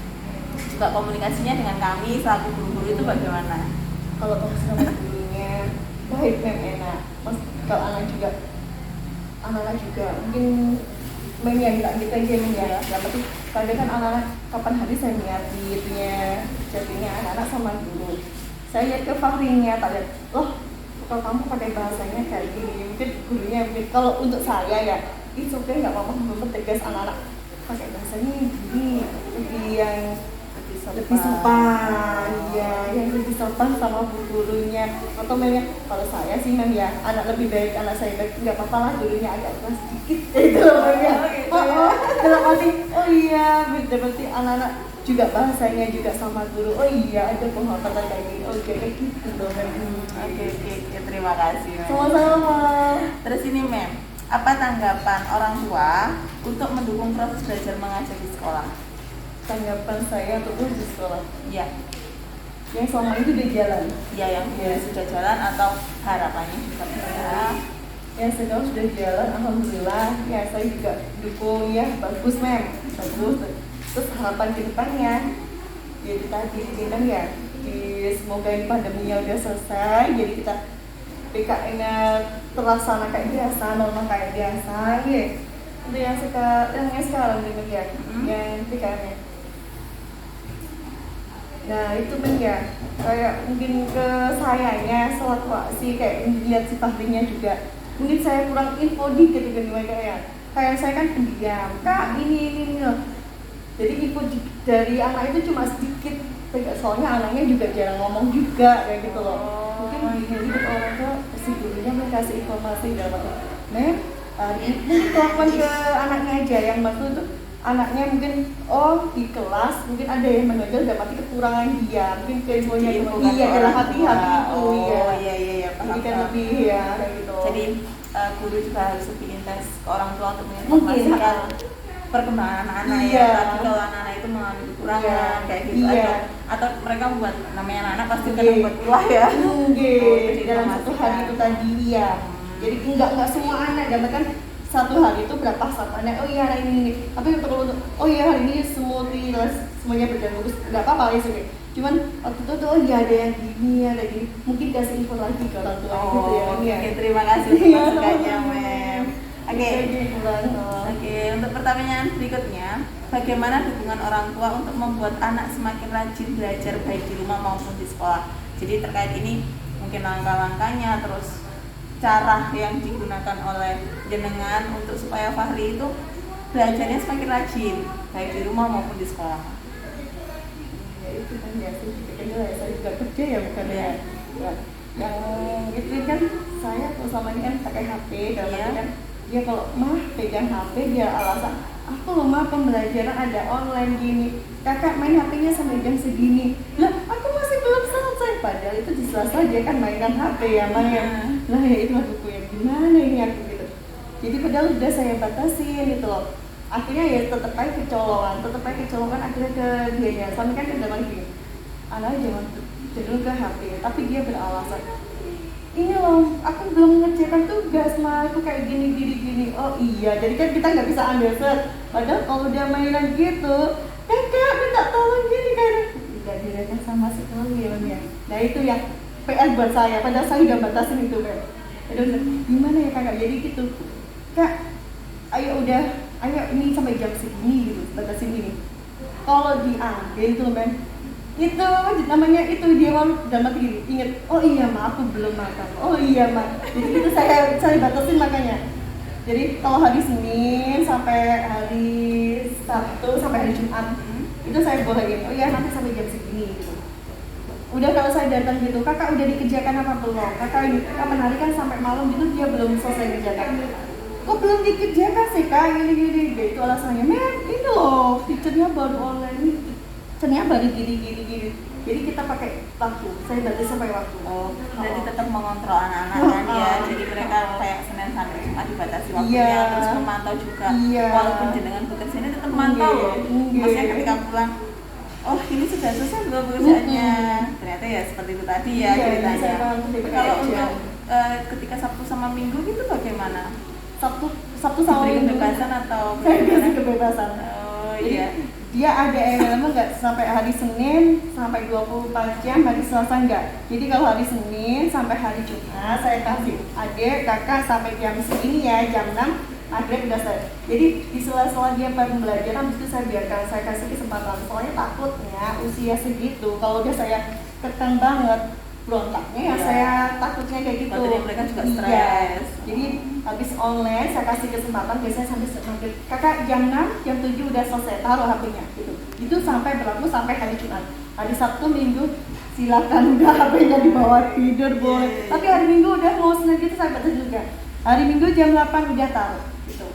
juga komunikasinya dengan kami selaku guru-guru itu bagaimana? Kalau sama gurunya baik mem, enak. Mas kalau anak-anak juga mungkin mem ya nggak gitu aja mem ya. Tapi kadang kan anak-anak kapan hari saya lihat jadinya anak-anak sama guru. Saya lihat ke Fahrinya, tak lihat loh kalau kamu pakai bahasanya kayak gini, mungkin gurunya mungkin kalau untuk saya ya itu sebenarnya nggak apa-apa mempertegas anak-anak pakai bahasanya gini, lebih sopan ya, yang lebih sopan sama bu gurunya. Atau memang kalau saya sih memang ya anak lebih baik, anak saya baik nggak apa-apa lah gurunya agak keras sedikit itu loh ya. Dalam arti oh iya berarti anak-anak juga bahasanya juga sama guru, oh iya ada penghormatan kayak gini, oh kayak gitu loh mem. Oke, terima kasih mem. Sama-sama. Terus ini mem, apa tanggapan orang tua untuk mendukung proses belajar mengajar di sekolah? Tanggapan saya untuk di sekolah Iya. yang selama itu udah jalan Ya, yang sudah jalan atau harapannya juga bisa. yang sedang sudah jalan, alhamdulillah ya saya juga dukung ya, bagus mem, bagus. Terus harapan ke depannya jadi tadi kan ya semoga ini pandeminya udah selesai, jadi kita PKN-nya terlaksana kayak biasa, normal kayak biasa ya. Itu yang sekarang gitu ya, yang PKN-nya. Nah itu kan ya kayak mungkin ke sayanya selaku sih kayak lihat si Fahrinya juga mungkin saya kurang info dikit gitu mereka ya, kayak saya kan pendiam kak ini loh, jadi info dari anak itu cuma sedikit soalnya anaknya juga jarang ngomong juga kayak gitu loh. Mungkin jadi orang tua si gurunya kasih informasi dalam mungkin kelakuan ke anaknya aja yang maksud tuh anaknya mungkin oh di kelas mungkin ada yang menonjol dalam arti kekurangan dia, mungkin keilmuannya iya dalam hati-hati itu iya paham. Jadi kan lebih ya kayak gitu. Jadi guru juga harus lebih intens ke orang tua untuk menginformasikan perkembangan anak-anak ya. Tapi kalau anak-anak itu mengalami kekurangan kayak gitu atau mereka membuat namanya anak-anak pasti kan membuat ulah ya. Jadi dalam satu hari itu tadi ya. Jadi enggak semua anak dapat kan satu hari itu berapa sampahnya, oh iya hari ini tapi perlu oh iya hari ini semuanya berjalan bagus, nggak apa-apa ya sih. Cuman waktu itu tuh oh iya ada yang gini ada gini, mungkin kasih info lagi ke orang tua gitu ya. Oke, terima kasih untuk masukannya mem. Oke, untuk pertanyaan berikutnya, bagaimana dukungan orang tua untuk membuat anak semakin rajin belajar baik di rumah maupun di sekolah? Jadi terkait ini mungkin langkah-langkahnya, terus cara yang digunakan oleh jenengan untuk supaya Fahri itu belajarnya semakin rajin baik di rumah maupun di sekolah. Ya itu kan ya saya juga kerja ya bukan ya. Yang itu kan saya kalau sama ini kan pakai HP dalam arti kan dia kalau mah pegang HP dia alasan aku loh mah pembelajaran ada online gini, kakak main HP-nya sampai jam segini lah aku masih belum selesai, padahal itu jelas saja kan mainan HP ya main lah ya itu aku yang gimana ini aku gitu. Jadi padahal udah saya batasin gitu loh, akhirnya ya tetap aja kecolongan akhirnya ke dia ya sampai kan udah lagi anak jangan cenderung ke HP tapi dia beralasan ini loh aku belum mengerjakan tugas mah aku kayak gini. Oh iya jadi kan kita nggak bisa ambil set, padahal kalau dia mainan gitu kakak minta tolong gini kan nggak direkam sama sekali ya. Nah itu ya PR buat saya, padahal saya udah batasin itu kan. Udah gimana ya kakak, jadi gitu kak, ayo ini sampai jam segini gitu, batasin ini. Kalau diambil tuh men, itu namanya itu dia mau dalam hati inget, oh iya ma aku belum makan, oh iya ma, jadi itu saya batasin makanya. Jadi kalau hari Senin sampai hari Sabtu sampai hari Jumat itu saya bolehin, oh iya nanti sampai jam segini gitu. Udah kalau saya datang gitu, kakak udah dikerjakan apa belum? Kakak ini kapan hari kan sampai malam gitu dia belum selesai kerjakan. Kok belum dikerjakan sih kak? Gini. Itu alasannya, men ini loh teachernya baru online, teachernya baru gini. Jadi kita pakai waktu, saya berarti sampai waktu. Oh, jadi tetap mengontrol anak-anak kan ya. Jadi mereka kayak Senin sampai Jumat dibatasi waktunya, Iya. terus memantau juga. Iya. Walaupun jenengan bekerja ini tetap memantau loh. Maksudnya ketika pulang, oh ini sudah selesai belum pekerjaannya? Ternyata ya seperti itu tadi ya Iya, ceritanya. saya paham, seperti Kalau itu aja. untuk ketika Sabtu sama Minggu gitu bagaimana? Sabtu sama Diberi Minggu kebebasan atau saya bagaimana? kasih kebebasan. Oh Jadi iya. dia ada elemen nggak sampai hari Senin sampai 24 jam, hari Selasa enggak. Jadi kalau hari Senin sampai hari Jumat saya kasih adik kakak sampai jam segini ya, jam 6 akhirnya udah selesai. Jadi di sela-sela dia pembelajaran itu saya biarkan, saya kasih kesempatan. Soalnya takutnya usia segitu kalau udah saya tekan banget berontaknya ya, Iya. saya takutnya kayak gitu. Takutnya mereka juga Iya. stres. Jadi habis online saya kasih kesempatan biasanya sampai kakak jam 6, jam 7 udah selesai, taruh HP-nya gitu. Itu sampai berlaku sampai hari Jumat. Hari Sabtu Minggu silakan udah HP-nya dibawa tidur boleh. Tapi hari Minggu udah mau gitu saya batas juga. Hari Minggu jam 8 udah taruh gitu.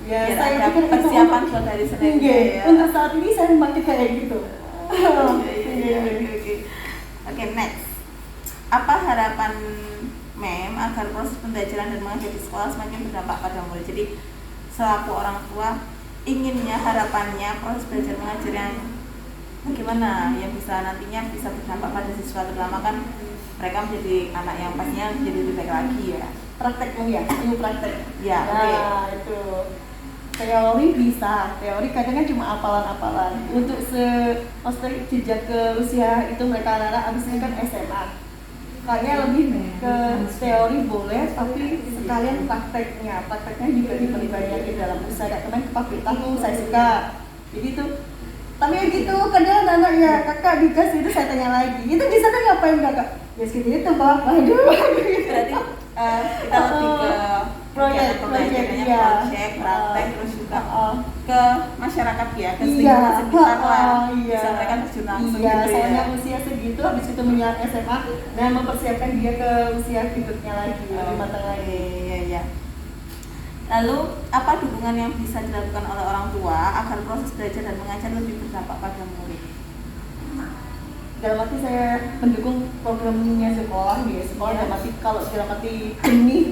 Ya, Biar saya ada pikir itu persiapan buat hari Senin Iya, ya. untuk saat ini saya memakai kayak gitu. Iya. Oke, next. Apa harapan Mem agar proses pembelajaran dan mengajar di sekolah semakin berdampak pada murid? Jadi selaku orang tua inginnya, harapannya proses belajar mengajar yang bagaimana yang bisa nantinya bisa berdampak pada siswa, terutama kan mereka menjadi anak yang pastinya menjadi lebih baik lagi ya. Praktek ya, ilmu praktek. Ya, Nah, itu teori bisa, teori kadang kan cuma hafalan-hafalan. Untuk maksudnya jejak ke usia itu mereka anak-anak abisnya kan SMA. Kayaknya lebih ke teori boleh, tapi sekalian prakteknya juga diperbanyakin dalam usaha. Kayak kemarin ke pabrik tahu saya suka. Jadi tuh, tapi ya gitu kadang anak ya kakak dikasih itu saya tanya lagi, itu di sana ngapain kakak? Ya segitu itu pak, aduh. Berarti kita lebih ke proyek, pembelajarannya iya. project, praktek, terus juga ke masyarakat ya, ke Iya, sekitar lah, iya. bisa mereka terjun langsung Iya, gitu soalnya ya. usia segitu habis itu menjelang SMA dan mempersiapkan dia ke usia berikutnya lagi, lebih matang lagi. Iya. Lalu apa dukungan yang bisa dilakukan oleh orang tua agar proses belajar dan mengajar lebih berdampak pada murid? Dalam arti saya mendukung programnya sekolah ya, sekolah Iya. dalam arti kalau dalam arti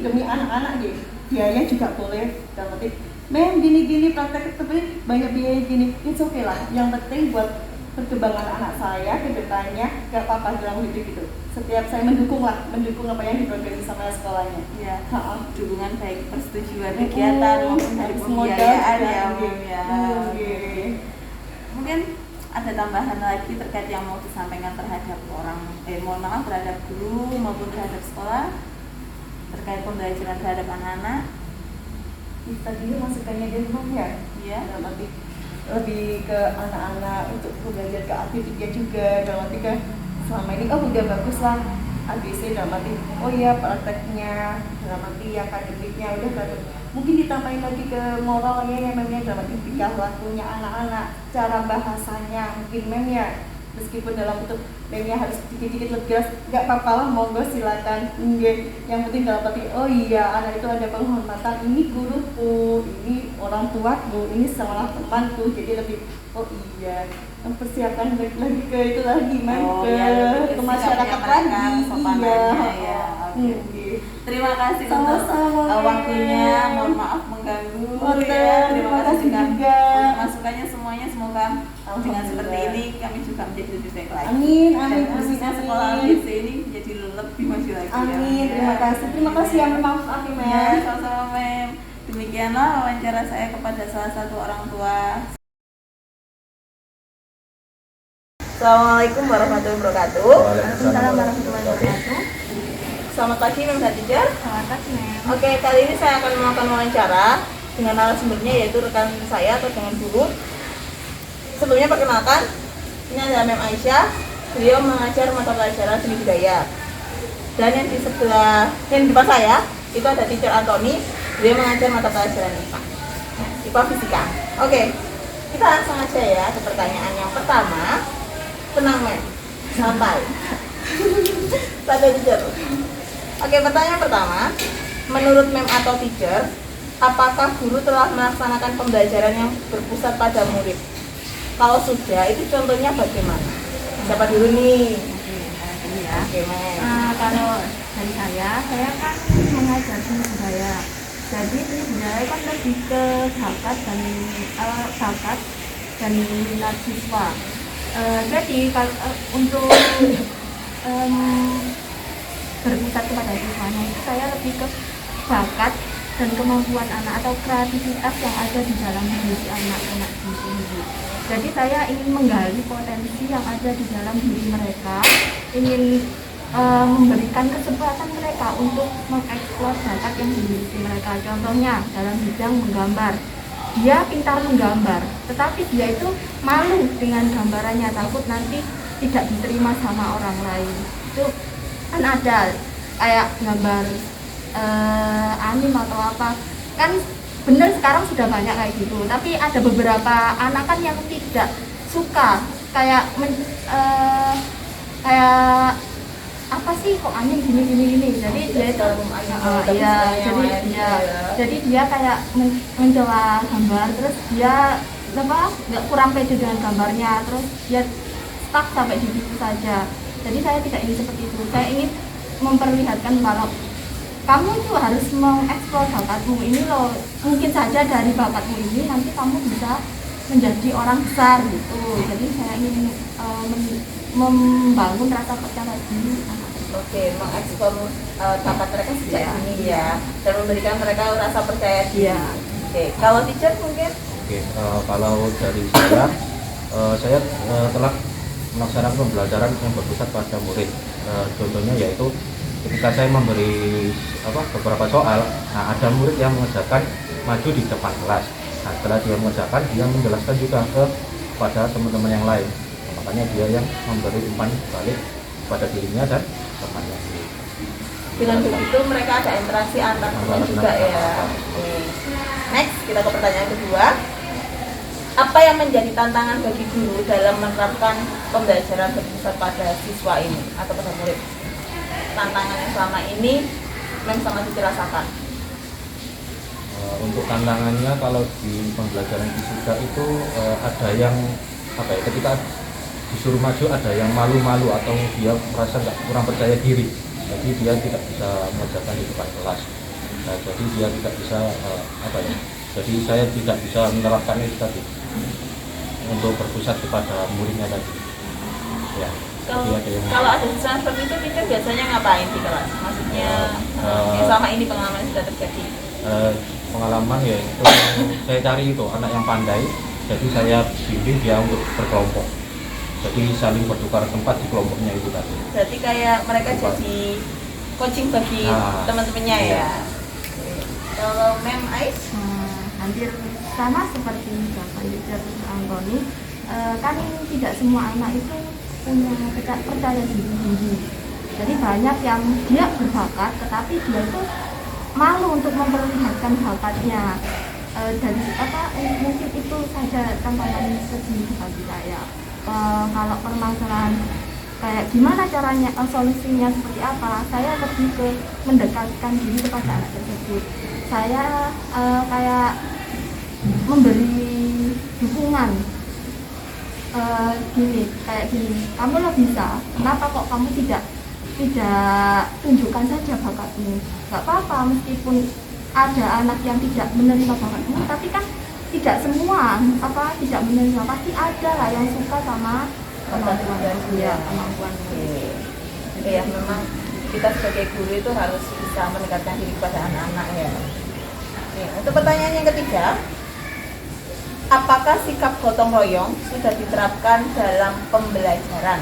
demi anak-anak ya, biaya juga boleh dalam arti mem gini praktek tapi banyak biaya gini, it's okay lah. Yang penting buat perkembangan anak saya ke depannya gak apa-apa dalam hidup itu. Setiap saya mendukung apa yang diprogrami sama sekolahnya. Ya, Ha-ha. dukungan baik persetujuan kegiatan maupun dari Habis modal pembiayaan juga, ya, iya. Mem, ya. Iya. Mungkin ada tambahan lagi terkait yang mau disampaikan terhadap terhadap guru maupun terhadap sekolah terkait pembelajaran terhadap anak-anak. Tadi masukannya di rumah ya, Ya. dalam arti lebih ke anak-anak untuk belajar ke aktivitasnya juga, dalam arti ke selama ini udah bagus lah ABC dalam arti oh iya prakteknya, dalam arti akademiknya udah bagus, mungkin ditambahin lagi ke moralnya ya memang dalam arti tingkah lakunya anak-anak, cara bahasanya mungkin memang meskipun dalam bentuk memang harus dikit-dikit tegas, nggak apa-apa lah, monggo silakan. Yang penting dalam arti oh iya anak itu ada penghormatan, ini guruku, ini orang tuaku, ini salah temanku, jadi lebih oh iya mempersiapkan lagi ke itu lagi ke masyarakat lagi. Sopanannya ya. Oke. Terima kasih Sama-sama, untuk Mem. waktunya, mohon maaf mengganggu Oke, ya. terima kasih juga. untuk masukannya semuanya, semoga dengan Alhamdulillah. seperti ini kami juga menjadi lebih baik lagi. Amin, Dan amin, khususnya amin, sekolah amin. ABC ini menjadi lebih maju lagi. Amin, terima kasih ya memang Afif Ya, ya. sama-sama Mem. Demikianlah wawancara saya kepada salah satu orang tua. Assalamualaikum warahmatullahi wabarakatuh. Waalaikumsalam warahmatullahi wabarakatuh. Selamat pagi, Mem dan Teacher. Selamat pagi, Mem. Oke, kali ini saya akan melakukan wawancara dengan narasumbernya yaitu rekan saya atau dengan guru. Sebelumnya perkenalkan, ini adalah Mem Aisyah. Beliau mengajar mata pelajaran seni budaya. Dan yang di sebelah, yang di depan saya itu ada Teacher Antoni. Beliau mengajar mata pelajaran IPA Fisika. Oke, kita langsung aja ya ke pertanyaan yang pertama. Tenang, Mem, santai. Santai, Teacher. Oke, pertanyaan pertama. Menurut Mem atau Teacher, apakah guru telah melaksanakan pembelajaran yang berpusat pada murid? Kalau sudah, itu contohnya bagaimana? Siapa dulu nih? Ini ya. Oke, Mem. Kalau dari saya kan mengajar seni budaya. Jadi seni budaya kan lebih ke bakat dan minat siswa. Jadi untuk berpusat kepada siswanya itu saya lebih ke bakat dan kemampuan anak atau kreativitas yang ada di dalam diri anak-anak di sini. Jadi saya ingin menggali potensi yang ada di dalam diri mereka, ingin memberikan kesempatan mereka untuk mengeksplor bakat yang dimiliki mereka. Contohnya dalam bidang menggambar, dia pintar menggambar, tetapi dia itu malu dengan gambarannya, takut nanti tidak diterima sama orang lain. Itu kan ada kayak gambar anime atau apa, kan bener sekarang sudah banyak kayak gitu. Tapi ada beberapa anak kan yang tidak suka, kayak kayak apa sih kok anime gini. Jadi dia itu jadi dia kayak mencoba gambar, terus dia nggak kurang pede dengan gambarnya, terus dia stuck sampai di situ saja. Jadi saya tidak ingin seperti itu. Saya ingin memperlihatkan kalau kamu itu harus mengeksplor bakatmu ini loh. Mungkin saja dari bakatmu ini nanti kamu bisa menjadi orang besar gitu. Jadi saya ingin membangun rasa percaya diri anak. Oke, mengeksplor bakat mereka sejak dini ya, dan memberikan mereka rasa percaya diri. Oke, kalau Teacher mungkin? Oke, kalau dari saya telah melaksanakan pembelajaran yang berpusat pada murid. Contohnya yaitu ketika saya memberi beberapa soal, ada murid yang mengerjakan maju di depan kelas. Nah, setelah dia mengerjakan, dia menjelaskan juga kepada teman-teman yang lain. Makanya dia yang memberi umpan balik pada dirinya dan temannya. Dengan begitu mereka ada interaksi antar teman juga ya. Next, kita ke pertanyaan kedua. Apa yang menjadi tantangan bagi guru dalam menerapkan pembelajaran berpusat pada siswa ini atau pada murid? Tantangan yang selama ini Mem sama Teacher rasakan. Untuk tantangannya kalau di pembelajaran fisika itu ada yang ketika disuruh maju ada yang malu-malu atau dia merasa kurang percaya diri, jadi dia tidak bisa mengerjakan di depan kelas. Nah, jadi dia tidak bisa jadi saya tidak bisa menerapkan itu tadi untuk berpusat kepada muridnya tadi ya. Kalau ada siswa seperti itu, Teacher biasanya ngapain di kelas? Maksudnya selama ini pengalaman sudah terjadi? Pengalaman ya itu saya cari itu anak yang pandai, jadi saya bimbing dia untuk berkelompok. Jadi saling bertukar tempat di kelompoknya itu tadi. Berarti kayak mereka jadi coaching bagi teman-temannya ya. Kalau Mem Ais? Hampir sama seperti Bapak Teacher Antoni. Kan tidak semua anak itu punya percaya diri tinggi. Jadi banyak yang dia berbakat, tetapi dia itu malu untuk memperlihatkan bakatnya. Dari mungkin itu saja tantangan sendiri bagi saya. Kalau permasalahan kayak gimana caranya, solusinya seperti apa, saya lebih ke mendekatkan diri kepada anak tersebut. Saya kayak memberi dukungan, gini, kamu lo bisa, kenapa kok kamu tidak tunjukkan saja bakatmu? Gak apa-apa, meskipun ada anak yang tidak menerima bakatmu, tapi kan tidak semua tidak menerima, pasti ada lah yang suka sama kemampuan dia, ya memang kita sebagai guru itu harus bisa mendekatkan diri kepada anak-anak ya. Untuk pertanyaan yang ketiga, apakah sikap gotong royong sudah diterapkan dalam pembelajaran?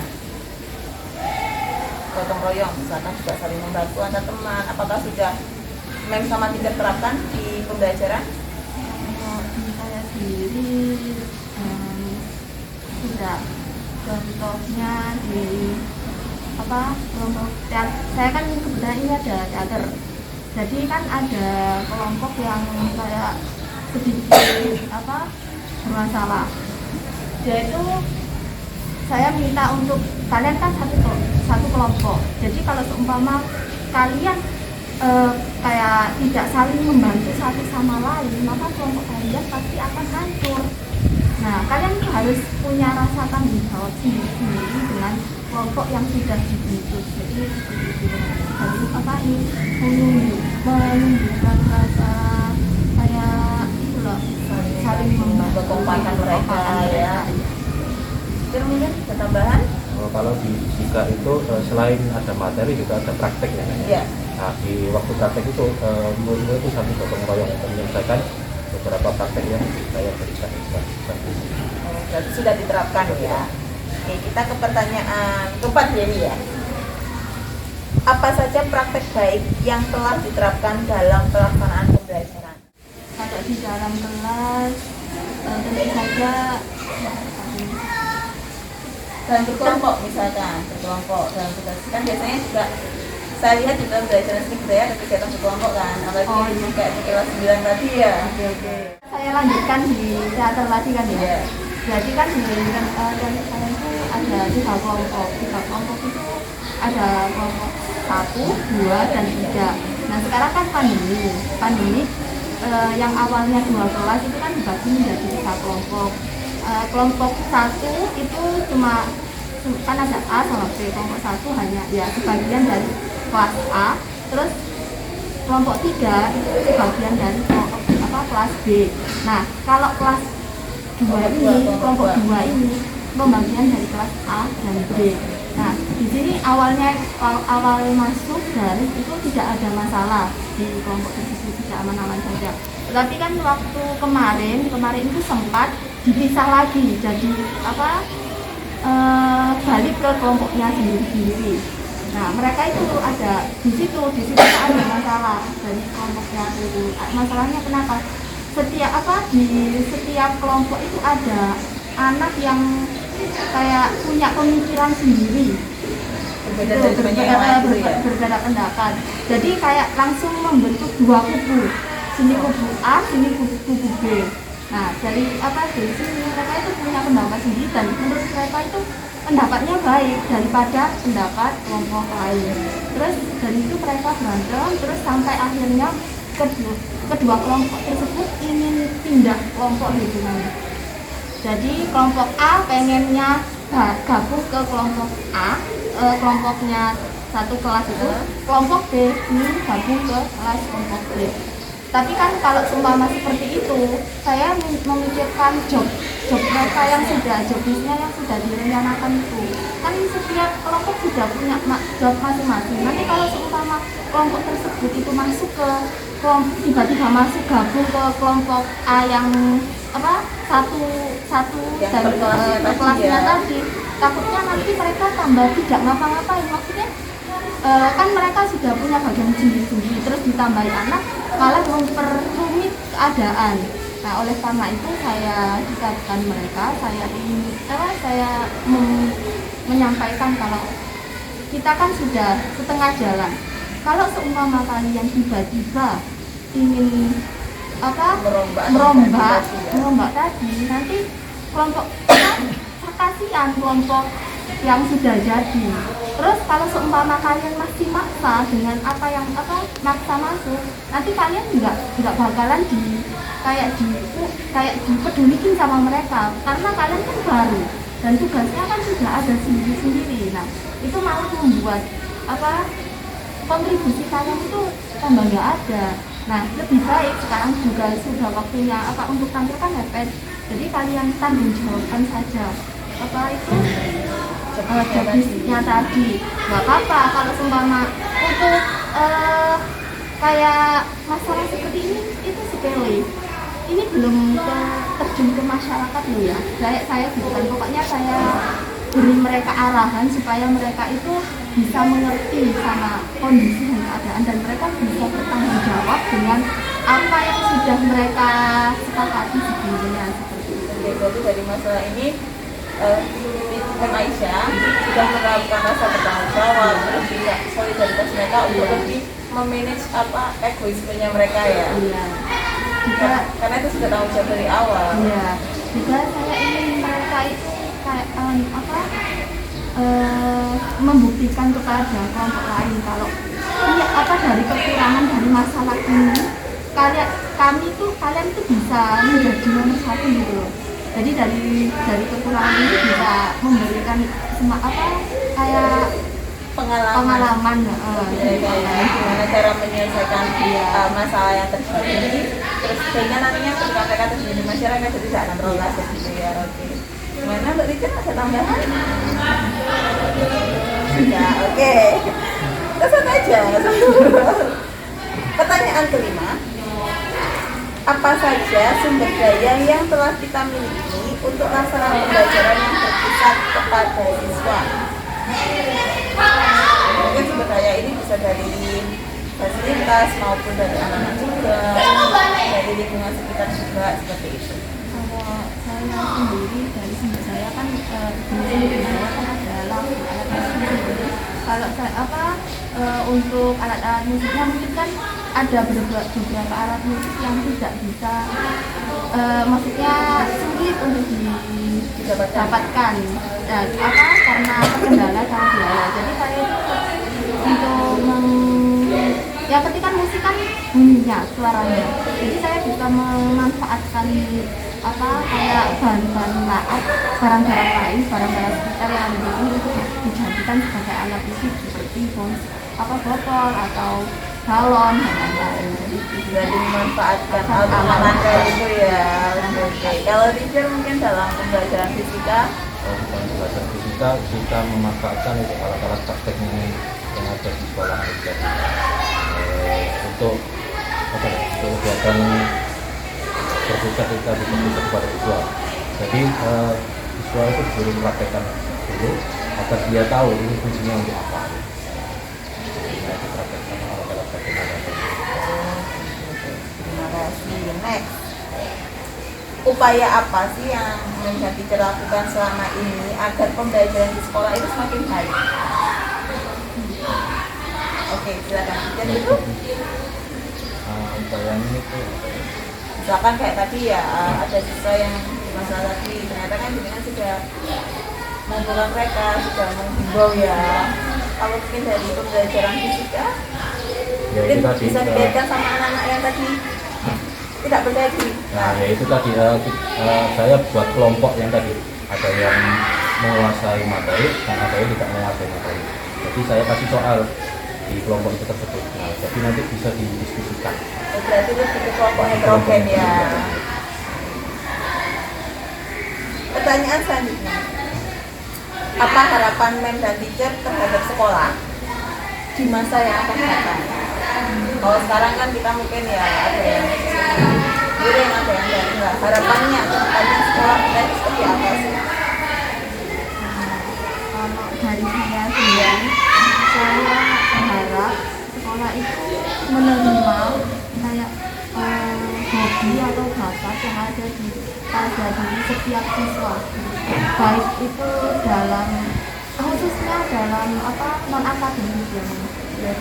Gotong royong, misalkan juga saling membantu antar teman, apakah sudah mem sama tidak terapkan di pembelajaran? Kalau di saya sendiri sudah, contohnya di kelompok teater. Saya kan kebetulan ini ada teater, jadi kan ada kelompok yang kayak sedikit bermasalah. Yaitu saya minta untuk kalian kan satu kelompok. Jadi kalau seumpama kalian kayak tidak saling membantu satu sama lain, maka kelompok kalian pasti akan hancur. Nah, kalian harus punya rasa tanggung jawab sendiri dengan kelompok yang sudah dibentuk. Jadi harus menunjukkan rasa kayak itu loh, saling membantu Kekompakan mereka ya. Kemudian ada tambahan? Kalau di fisika itu selain ada materi juga ada praktek ya. Iya. Nah, di waktu praktek itu murid-murid itu satu gotong royong untuk menyelesaikan beberapa praktek yang saya berikan. Berarti sudah diterapkan ya. Oke, kita ke pertanyaan keempat ya ini ya. Apa saja praktek baik yang telah diterapkan dalam pelaksanaan pembelajaran? Kalau di dalam kelas tentu saja Dan berkelompok misalkan, berkelompok dalam tugas kan biasanya juga saya lihat di dalam belajar seni budaya ada kegiatan berkelompok kan, apalagi kayak di kelas 9 tadi ya. Oke. saya lanjutkan di teater tadi kan ya. Iya. Jadi kan di teater saya itu ada 3 kelompok. 3 kelompok itu ada kelompok 1, 2, dan 3. Nah sekarang kan pandemi yang awalnya 2 kelas itu kan dibagi menjadi 3 kelompok. Kelompok 1 itu cuma kan ada A sama B. Kelompok 1 hanya ya sebagian dari kelas A. Terus kelompok 3 itu sebagian dari kelas B. Nah kalau kelas 2 ini, kelompok 2 ini pembagian dari kelas A dan B. Nah di sini awal masuk dari itu tidak ada masalah di kelompok tersebut, tidak aman-aman saja. Tetapi kan waktu kemarin itu sempat dipisah lagi, jadi balik ke kelompoknya sendiri-sendiri. Nah mereka itu ada di situ ada masalah dari kelompoknya itu. Masalahnya kenapa? Di setiap kelompok itu ada anak yang kayak punya pemikiran sendiri, berbeda pendapat. Jadi kayak langsung membentuk 2 kubu, sini kubu A, sini kubu B. Nah dari sini mereka itu punya pendapat sendiri dan menurut mereka itu pendapatnya baik daripada pendapat kelompok lain. Terus dari itu mereka berantem, terus sampai akhirnya kedua kelompok tersebut ingin pindah kelompok gitu kan. Jadi kelompok A pengennya gabung ke kelompok A, kelompoknya satu kelas itu, kelompok B ini gabung ke kelas kelompok B. Tapi kan kalau seumpama seperti itu, saya memikirkan job mereka yang job-nya yang sudah direncanakan itu. Kan setiap kelompok sudah punya job masing-masing. Nanti kalau seumpama kelompok tersebut itu masuk ke tiba-tiba masuk gabung ke kelompok A yang satu dan kelasnya tadi, takutnya nanti mereka tambah tidak ngapa-ngapain. Maksudnya kan mereka sudah punya bagian sendiri-sendiri, terus ditambahi anak malah memperrumit keadaan. Nah oleh karena itu saya dekatkan mereka, saya menyampaikan kalau kita kan sudah setengah jalan. Kalau seumpama kalian tiba-tiba ingin merombak tadi, nanti kelompok kasihan kelompok yang sudah jadi. Terus kalau seumpama kalian masih maksa dengan maksa masuk, nanti kalian nggak bakalan dipeduliin sama mereka karena kalian kan baru dan tugasnya kan sudah ada sendiri-sendiri. Nah itu malah membuat kontribusi kalian itu tambah nggak ada. Nah lebih baik sekarang juga sudah waktunya untuk tampilkan iPad, jadi kalian tanggung jawabkan saja jobnya tadi. Nggak apa-apa kalau seumpama untuk kayak masalah seperti ini itu sepele. ini belum terjun ke masyarakat loh ya. Saya gitu kan, pokoknya saya beri mereka arahan supaya mereka itu bisa mengerti sama kondisi dan keadaan, dan mereka bisa bertanggung jawab dengan apa yang sudah mereka sepakati sebelumnya, seperti itu. Oke, berarti dari masalah ini Aisyah sudah menerapkan rasa bertanggung jawab, terus juga solidaritas mereka untuk lebih memanage egoismenya mereka ya. Iya. Juga Karena itu sudah tanggung jawab dari awal. iya. Juga saya ingin mereka itu kayak membuktikan kepada kelompok lain kalau dari kekurangan dari masalah ini kalian itu bisa menjadi nomor satu gitu loh. Jadi dari kekurangan ini bisa memberikan kayak pengalaman gimana cara menyelesaikan masalah yang terjadi, terus sehingga nantinya ketika mereka terjadi di masyarakat jadi tidak akan terlalu asik gitu ya. Oke, gimana Mbak Richard, ada tambahan? Ya, oke, kesan aja. Pertanyaan kelima, apa saja sumber daya yang telah kita miliki untuk laksana pembelajaran yang berpusat kepada siswa? Mungkin sumber daya ini bisa dari fasilitas maupun dari anak-anak juga, dari lingkungan sekitar juga, seperti itu. Kalau saya sendiri dari sumber saya kan di sumber saya kan adalah alat musik. Kalau saya untuk alat-alat musiknya mungkin kan ada beberapa alat musik yang tidak bisa maksudnya sulit untuk didapatkan dan karena terkendala sama biaya. Jadi saya untuk ketika musik kan bunyinya, suaranya, jadi saya bisa memanfaatkan kayak barang-barang lain, barang-barang sekitar yang ada di sini untuk dijadikan sebagai alat musik seperti botol atau galon dan lain-lain. Jadi memanfaatkan alat kayak itu ya. Oke. Kalau teacher mungkin dalam pembelajaran fisika, pembelajaran fisika kita memanfaatkan itu alat-alat prakteknya yang ada di sekolah aja untuk kegiatan berpusat kita bisa kepada siswa. Jadi siswa itu perlu mempraktekkan dulu agar dia tahu ini fungsinya untuk apa. Dipraktekkan alat-alat prakteknya. Terima kasih. Next, upaya apa sih yang menjadi dilakukan selama ini agar pembelajaran di sekolah itu semakin baik? Oke, silakan. Jadi itu upaya ini tuh misalkan kayak tadi ya, ada siswa yang masalah tadi ternyata kan dengan sudah mengumpulkan mereka, sudah menghimbau ya. Kalau mungkin dari pembelajaran fisika ya, mungkin itu tadi, bisa dikaitkan sama anak-anak yang tadi tidak percaya diri. Nah, ya itu tadi saya buat kelompok yang tadi ada yang menguasai materi dan ada yang tidak menguasai materi. Jadi saya kasih soal di kelompok itu tersebut. Nah, jadi nanti bisa didiskusikan. Berarti itu kelompok heterogen ya. Pertanyaan selanjutnya, apa harapan Mem dan teacher terhadap sekolah di masa yang akan datang? Kalau sekarang kan kita mungkin ya ada yang miring, ada yang enggak. Harapannya kedepannya sekolah kita itu seperti apa sih? Kalau dari saya sendiri, saya berharap sekolah itu menerima kayak hobi atau bakat yang ada pada diri setiap siswa, baik itu khususnya dalam non akademik ya.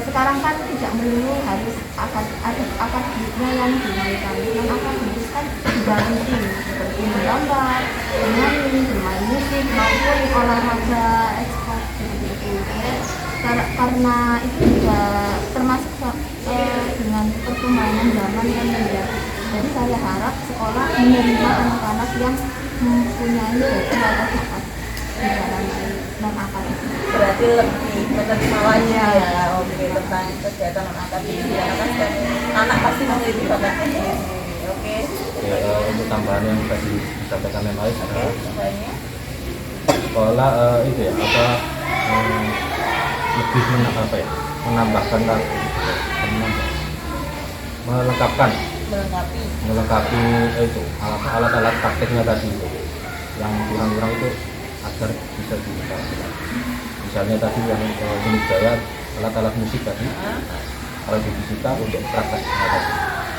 Sekarang kan tidak melulu harus akademiknya yang dinaikkan, non akademik kan juga penting seperti menggambar, menyanyi, bermain musik maupun olahraga ekspor seperti itu. Karena itu juga termasuk dengan perkembangan zaman kan ya. Jadi saya harap sekolah menerima anak-anak yang mempunyai bakat atau bakat di dalam non akademik. Berarti lebih menerima lagi ya. Oke, tentang kegiatan non akademik karena kan anak pasti memiliki bakatnya. Oke. Ya, untuk tambahan yang tadi disampaikan Mem Ais adalah sekolah itu ya lebih menambahkan melengkapkan melengkapi itu alat-alat prakteknya tadi itu yang kurang-kurang itu agar bisa dilakukan. Misalnya tadi yang unit gaya alat-alat musik tadi kalau disita untuk praktek tadi.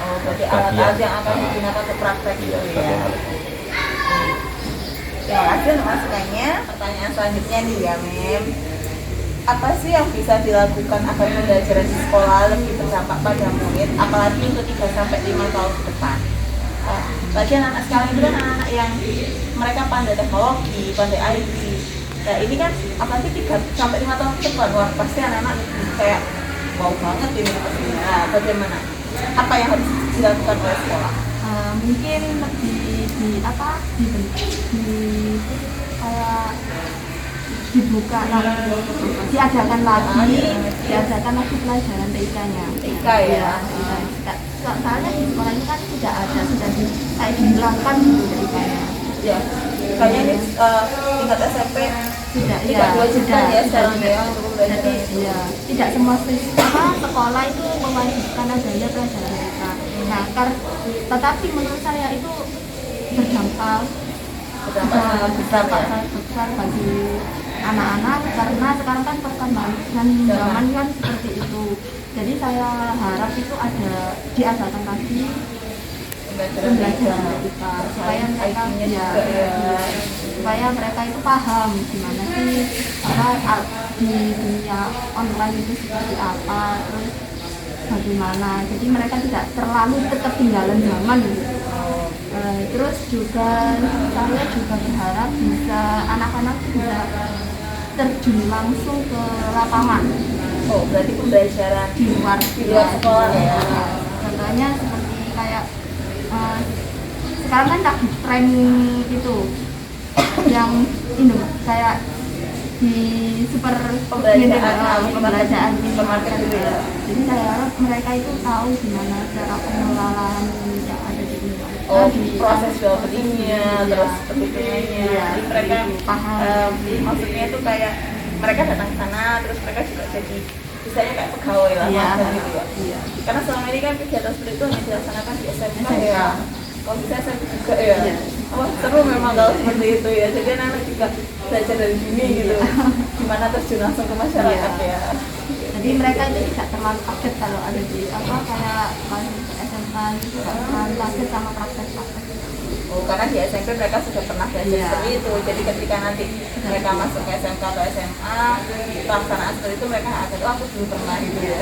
Oh, berarti alat-alat yang akan digunakan untuk praktek Iya, gitu sebagai ya. alat. Terima kasih untuk masukannya. Pertanyaan selanjutnya nih ya, Mem. Apa sih yang bisa dilakukan agar pembelajaran di sekolah lebih berdampak pada murid, apalagi untuk 3-5 tahun ke depan? Bagi anak-anak sekarang itu kan anak-anak yang mereka pandai teknologi, pandai IT. Nah ini kan apalagi 3-5 tahun ke depan, wah pasti anak-anak kayak wow banget ini pastinya. Nah, bagaimana? Apa yang harus dilakukan oleh sekolah? Mungkin lebih kayak dibuka lagi, diadakan lagi pelajaran TIK-nya. TIK ya? Soalnya di sekolah ini kan tidak ada, sudah kayak dihilangkan gitu TIK-nya. Ya, kayaknya ini tingkat SMP Tidak, tingkat 2 juta ya sekarang ya. Jadi ya, tidak semua sekolah itu mewajibkan adanya pelajaran TIK. Nah, tetapi menurut saya itu berdampak sangat besar bagi anak-anak karena sekarang kan perkembangan zaman kan seperti itu. Jadi saya harap itu diadakan lagi pembelajaran TIK supaya mereka itu paham gimana sih di dunia online itu seperti apa, terus bagaimana. Jadi mereka tidak terlalu ketinggalan zaman gitu. Terus juga saya juga berharap anak-anak bisa terjun langsung ke lapangan. Oh, berarti pembelajaran di luar sekolah ya. Contohnya seperti kayak sekarang kan lagi tren itu yang kayak di pembelajaran supermarket gitu ya. Jadi saya harap mereka itu tahu gimana cara pengelolaan yang ada di luar. Oh, proses jual belinya, terus perhitungannya. Jadi mereka paham. Maksudnya itu kayak mereka datang ke sana, terus mereka juga jadi misalnya kayak pegawai lah, gitu ya. Iya. Karena selama ini kan kegiatan seperti itu hanya dilaksanakan di SMK ya. Kalau bisa SMP juga ya. Wah, seru memang kalau seperti itu ya. Jadi anak-anak juga belajar dari sini gitu. Gimana terjun langsung ke masyarakat ya. Jadi mereka itu tidak terlalu kaget kalau ada di kayak masuk ke SMK itu tidak terlalu kaget sama praktek-praktek. Oh, karena di SMP mereka sudah pernah belajar seperti itu. Jadi ketika nanti mereka masuk ke SMK atau SMA, pelaksanaan seperti itu mereka akan aku belum pernah gitu ya.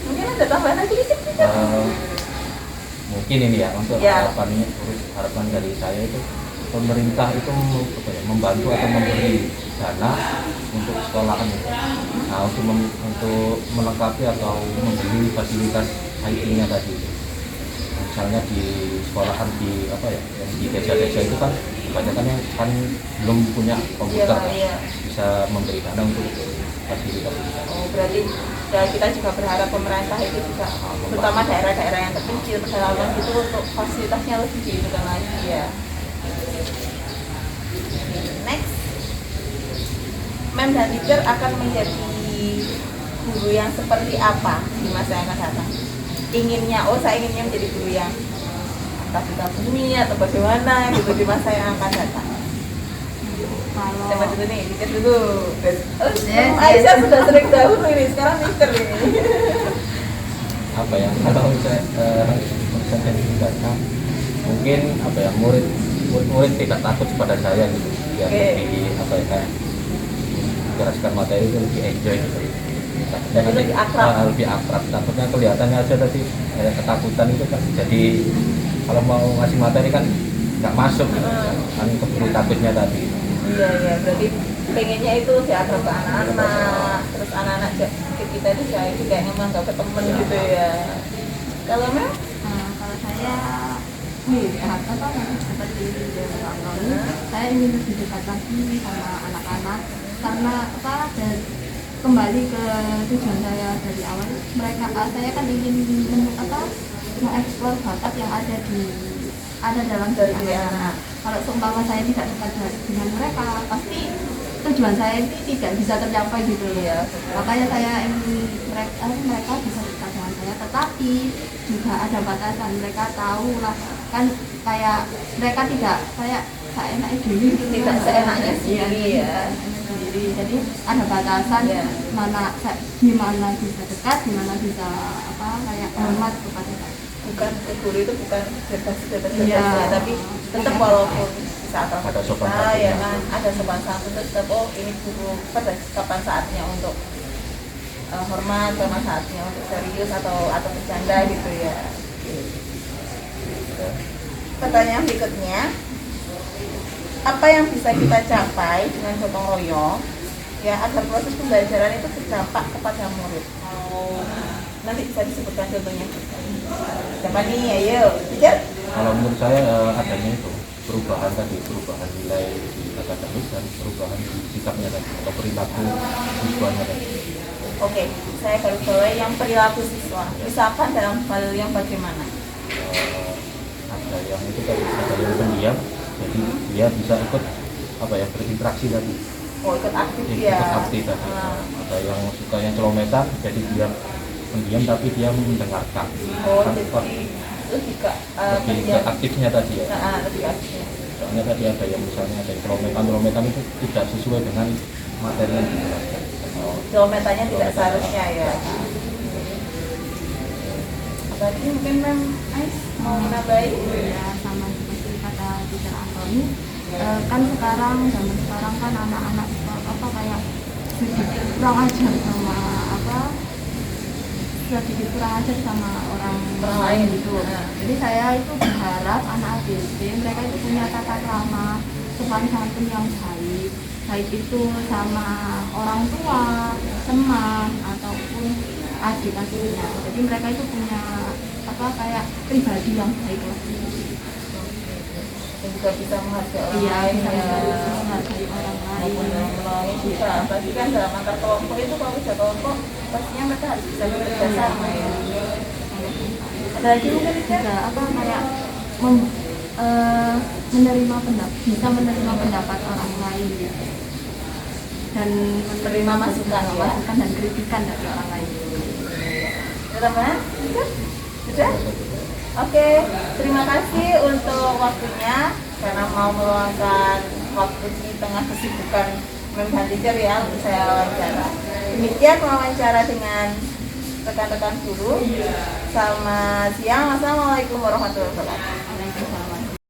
Mungkin ada tambahan lagi dikit. Mungkin ini ya untuk harapan dari saya itu pemerintah itu membantu atau memberi dana untuk sekolahan itu. Nah untuk melengkapi atau membeli fasilitas IT-nya tadi. Misalnya di sekolahan di desa-desa itu kan kebanyakan yang kan belum punya komputer, bisa memberi dana untuk fasilitas itu. Oh, berarti ya kita juga berharap pemerintah itu juga terutama daerah-daerah yang terpencil pedalaman gitu untuk fasilitasnya lebih dihidupan lagi ya. Next, Mem dan teacher akan menjadi guru yang seperti apa di masa yang akan datang? Saya inginnya menjadi guru yang entah bumi atau bagaimana gitu di masa yang akan datang. Siapa dulu nih? Teacher dulu. Aisyah sudah sering dahulu ini, sekarang teacher ini. Apa ya? Kalau saya datang, mungkin murid tidak takut kepada saya gitu. Ya lebih kayak jelaskan materi itu lebih enjoy gitu. Dan lebih akrab. Takutnya kelihatannya aja tadi ketakutan itu kan. Jadi kalau mau ngasih materi kan nggak masuk gitu. Kan keburu takutnya tadi. Iya, berarti pengennya itu diakrab ke anak-anak, terus anak-anak kita itu kayak menganggap teman gitu ya. Kalau Mel? Kalau saya seperti saya ingin lebih dekat lagi sama anak-anak karena dan kembali ke tujuan saya dari awal saya kan ingin mengeksplor bakat yang ada dalam diri anak. Kalau seumpama saya tidak dekat dengan mereka, pasti tujuan saya ini tidak bisa tercapai gitu loh ya. Makanya saya ingin mereka bisa dekat dengan saya, tetapi juga ada batasan. Mereka tahu lah kan, kayak mereka tidak kayak seenaknya diri gitu, Tidak seenaknya sendiri ya. sendiri. Jadi ada batasan di mana bisa dekat, di mana bisa apa kayak hormat kepada saya. Bukan ke guru itu bukan bebas Iya. ya, tapi tetap walaupun di saat Ada sopan kita santun. ya kan ada sopan santun, tetap ini guru pada kapan saatnya untuk hormat, kapan saatnya untuk serius atau bercanda gitu ya. Gitu. Pertanyaan berikutnya, apa yang bisa kita capai dengan gotong royong ya agar proses pembelajaran itu berdampak kepada murid? Nanti bisa disebutkan contohnya. Siapa nih? Ayo, teacher. Kalau menurut saya adanya itu perubahan nilai di akademis dan perubahan di sikapnya tadi atau perilaku siswanya tadi. Oke, saya garis bawahi yang perilaku siswa. Misalkan dalam hal yang bagaimana? Ada yang itu tadi, ada yang pendiam, jadi dia bisa ikut berinteraksi tadi, Oh, ikut aktif ikut ya. aktif tadi. Ada yang suka yang celometan, jadi dia pendiam tapi dia mendengarkan. Oh, Kan, jadi lebih ke lebih ke aktifnya tadi ya. lebih aktif. Soalnya tadi ada yang misalnya ada yang celometan itu tidak sesuai dengan materi yang dijelaskan. Kilometernya tidak seharusnya ya. Berarti mungkin Mem Ais mau menambahi? Ya sama seperti kata teacher Antoni, kan sekarang zaman sekarang kan anak-anak apa kayak sedikit kurang ajar sama sedikit kurang ajar sama orang lain gitu. Jadi saya itu berharap anak ABD mereka itu punya tata krama, sopan santun yang baik itu sama orang tua, teman ataupun adik-adiknya. Jadi mereka itu punya kayak pribadi yang baik lah. Dan juga bisa menghargai orang Iya, lain bisa ya. menghargai orang Maupun lain. dalam menolong kita. Berarti kan dalam antar kelompok itu kalau kerja kelompok pastinya mereka harus bisa bekerja sama ya. Ada lagi mungkin Juga kayak bisa menerima pendapat orang lain ya. Dan Menerima masukan ya. masukan dan kritikan dari orang lain. teman-teman? Sudah? Oke, terima kasih untuk waktunya karena mau meluangkan waktu di tengah kesibukan Mem dan teacher ya untuk saya wawancara. Demikian wawancara dengan rekan-rekan guru. Selamat siang. Wassalamualaikum warahmatullahi wabarakatuh.